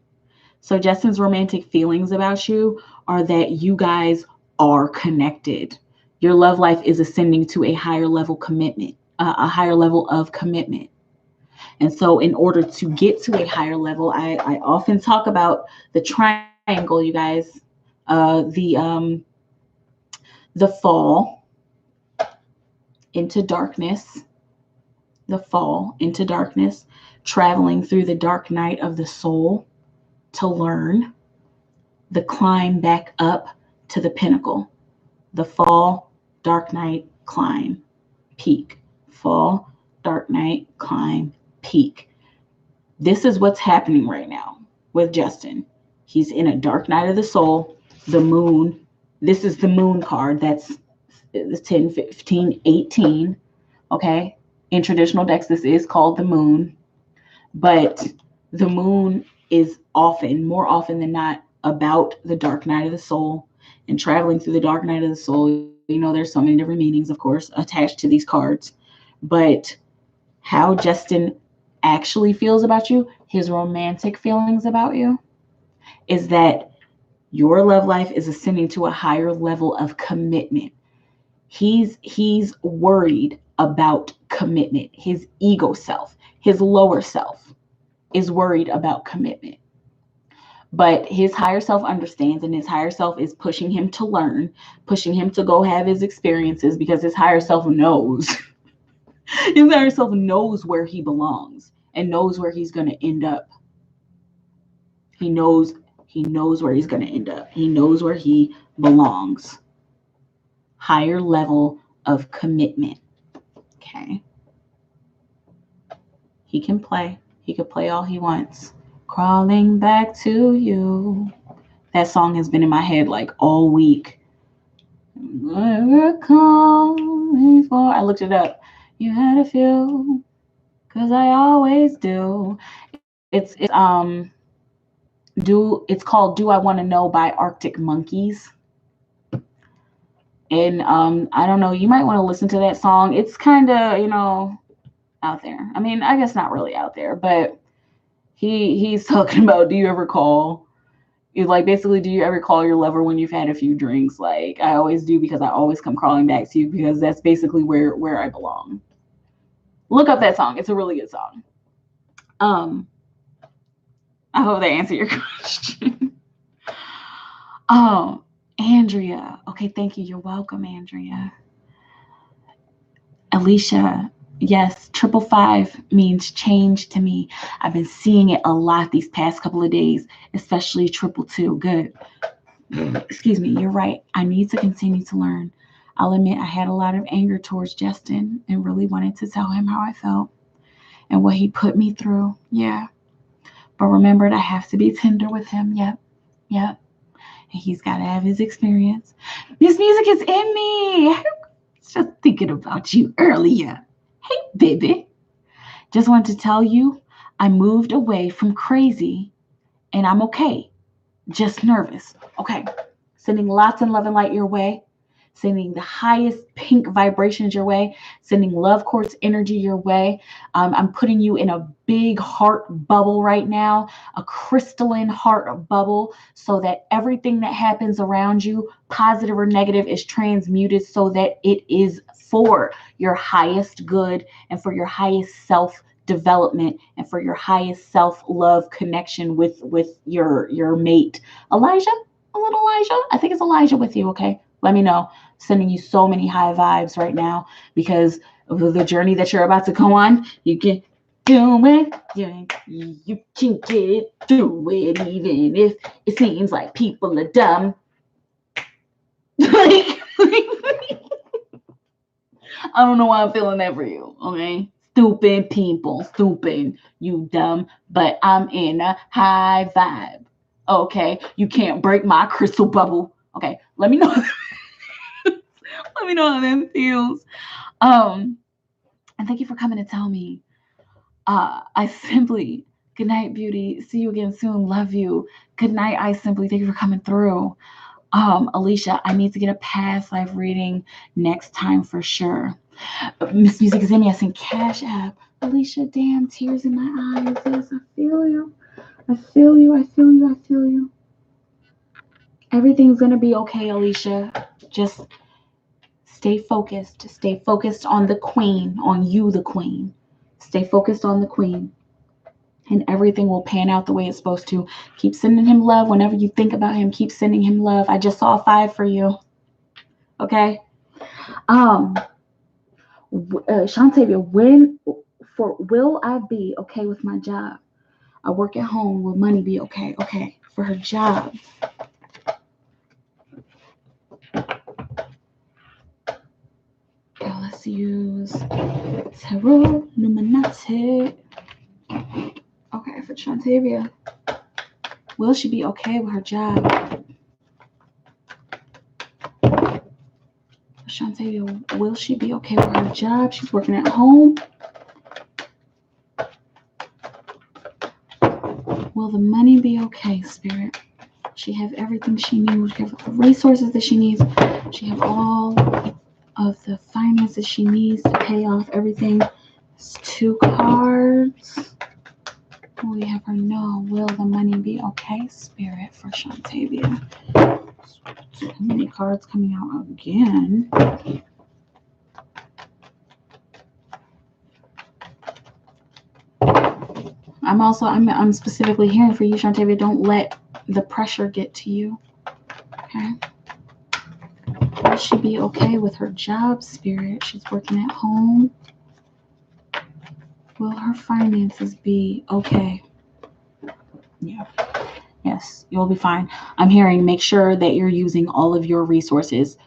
So Justin's romantic feelings about you are that you guys are connected. Your love life is ascending to a higher level commitment, a higher level of commitment. And so in order to get to a higher level, I often talk about the triangle, you guys, the fall into darkness, traveling through the dark night of the soul to learn, the climb back up to the pinnacle, the fall, dark night, climb, peak, fall, dark night, climb, peak. This is what's happening right now with Justin. He's in a dark night of the soul, the moon. This is the moon card. That's 10, 15, 18. Okay. In traditional decks, this is called the moon. But the moon is more often than not, about the dark night of the soul and traveling through the dark night of the soul. You know, there's so many different meanings, of course, attached to these cards. But how Justin actually feels about you, his romantic feelings about you, is that your love life is ascending to a higher level of commitment. He's worried about commitment. His ego self, his lower self, is worried about commitment. But his higher self understands, and his higher self is pushing him to learn, pushing him to go have his experiences, because his higher self knows. His higher self knows where he belongs and knows where he's going to end up. He knows where he's going to end up. He knows where he belongs. Higher level of commitment. Okay. He can play. He can play all he wants. Crawling back to you. That song has been in my head like all week. I looked it up. You had a few, 'cause I always do. It's called Do I Want to Know by Arctic Monkeys. And I don't know, you might want to listen to that song. It's kind of, out there. I mean, I guess not really out there, but he's talking about, do you ever call? He's like, basically, do you ever call your lover when you've had a few drinks? Like, I always do, because I always come crawling back to you, because that's basically where I belong. Look up that song. It's a really good song. I hope that answered your question. Oh, Andrea. Okay, thank you. You're welcome, Andrea. Alicia. Yes, 555 means change to me. I've been seeing it a lot these past couple of days, especially 222. Good. Excuse me. You're right. I need to continue to learn. I'll admit I had a lot of anger towards Justin and really wanted to tell him how I felt. and what he put me through. Yeah. But remembered, I have to be tender with him. Yep. Yep. And he's got to have his experience. This music is in me. I was just thinking about you earlier. Hey, baby. Just wanted to tell you I moved away from crazy and I'm okay. Just nervous. Okay. Sending lots of love and light your way. Sending the highest pink vibrations your way, sending love quartz energy your way. I'm putting you in a big heart bubble right now, a crystalline heart bubble, so that everything that happens around you, positive or negative, is transmuted so that it is for your highest good and for your highest self development and for your highest self-love connection with your mate. Elijah? A little Elijah? I think it's Elijah with you, okay? Let me know. Sending you so many high vibes right now because of the journey that you're about to go on. You can do it. You can get through it even if it seems like people are dumb. I don't know why I'm feeling that for you, okay? Stupid people, stupid, you dumb, but I'm in a high vibe, okay? You can't break my crystal bubble, okay? Let me know. Let me know how that feels. And thank you for coming to tell me. I simply, good night, beauty. See you again soon. Love you. Good night, I simply. Thank you for coming through. Alicia, I need to get a past life reading next time for sure. Miss Music is in me. I sing Cash App. Alicia, damn, tears in my eyes. Yes, I feel you. I feel you. I feel you. I feel you. Everything's gonna be okay, Alicia. Just stay focused. Stay focused on the queen, on you, the queen. Stay focused on the queen. And everything will pan out the way it's supposed to. Keep sending him love. Whenever you think about him, keep sending him love. I just saw a 5 for you. Okay? Shantavia, will I be okay with my job? I work at home. Will money be okay? Okay. For her job. Let's use Tarot Numinati. Okay, for Shantavia. Will she be okay with her job? Shantavia, will she be okay with her job? She's working at home. Will the money be okay, Spirit? She have everything she needs. She have the resources that she needs. She have all of the finances she needs to pay off everything. It's 2 cards. We have her no. Will the money be okay, Spirit, for Shantavia? Too many cards coming out again. I'm specifically hearing for you, Shantavia. Don't let the pressure get to you. Okay. Will she be okay with her job, Spirit? She's working at home. Will her finances be okay? Yeah. Yes, you'll be fine. I'm hearing make sure that you're using all of your resources,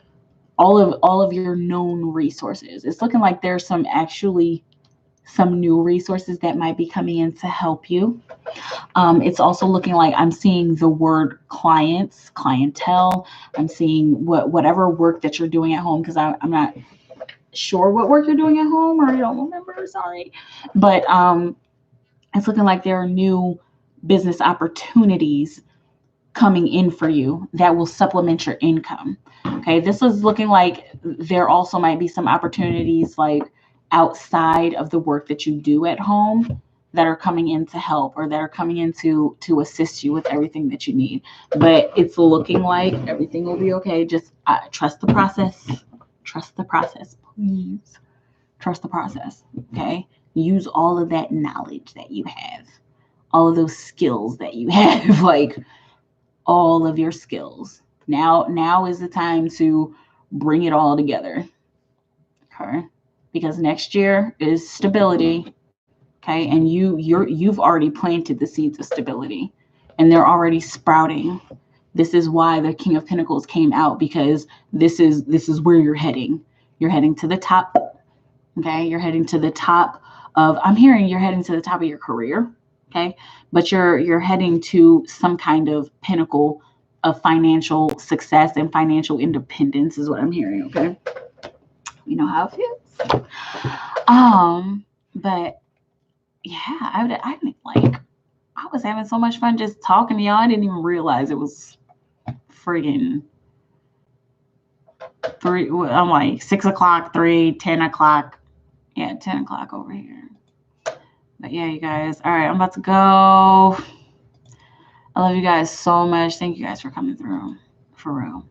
all of your known resources. It's looking like there's some new resources that might be coming in to help you. It's also looking like I'm seeing the word clients, clientele. I'm seeing whatever work that you're doing at home, because I'm not sure what work you're doing at home, or I don't remember, sorry. But it's looking like there are new business opportunities coming in for you that will supplement your income. Okay, this is looking like there also might be some opportunities like outside of the work that you do at home that are coming in to help, or that are coming in to assist you with everything that you need. But it's looking like everything will be okay. Just trust the process. Trust the process, please. Trust the process. Okay, use all of that knowledge that you have, all of those skills that you have, like all of your skills. Now is the time to bring it all together. Okay, because next year is stability. Okay, and you've already planted the seeds of stability, and they're already sprouting. This is why the King of Pentacles came out, because this is where you're heading. You're heading to the top. Okay, you're heading to the top of, I'm hearing you're heading to the top of your career, okay? But you're heading to some kind of pinnacle of financial success and financial independence is what I'm hearing, okay? You know how it feels. But yeah, I like, I was having so much fun just talking to y'all. I didn't even realize it was friggin' 3. I'm like 6 o'clock, 3, 10 o'clock. Yeah, 10 o'clock over here. But yeah, you guys. All right, I'm about to go. I love you guys so much. Thank you guys for coming through. For real.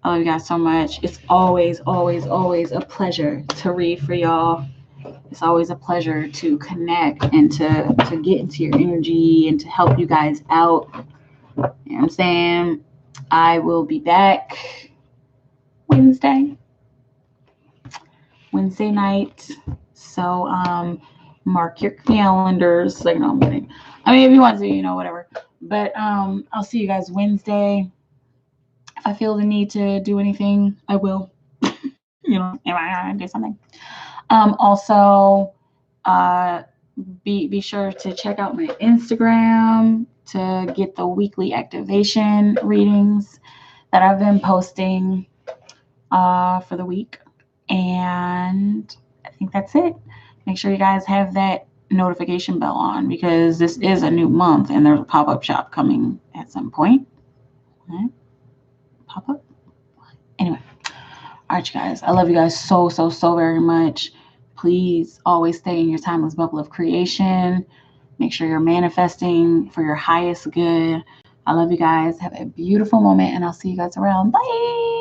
I love you guys so much. It's always, always, always a pleasure to read for y'all. It's always a pleasure to connect and to get into your energy and to help you guys out. You know what I'm saying? I will be back Wednesday night. So mark your calendars. Like, no, I'm kidding. I mean, if you want to, whatever. But I'll see you guys Wednesday. If I feel the need to do anything, I will. If I gotta do something. Also, be sure to check out my Instagram to get the weekly activation readings that I've been posting for the week. And I think that's it. Make sure you guys have that notification bell on because this is a new month and there's a pop-up shop coming at some point. Right? Pop-up? Anyway. All right, you guys. I love you guys so, so, so very much. Please always stay in your timeless bubble of creation. Make sure you're manifesting for your highest good. I love you guys. Have a beautiful moment, and I'll see you guys around. Bye.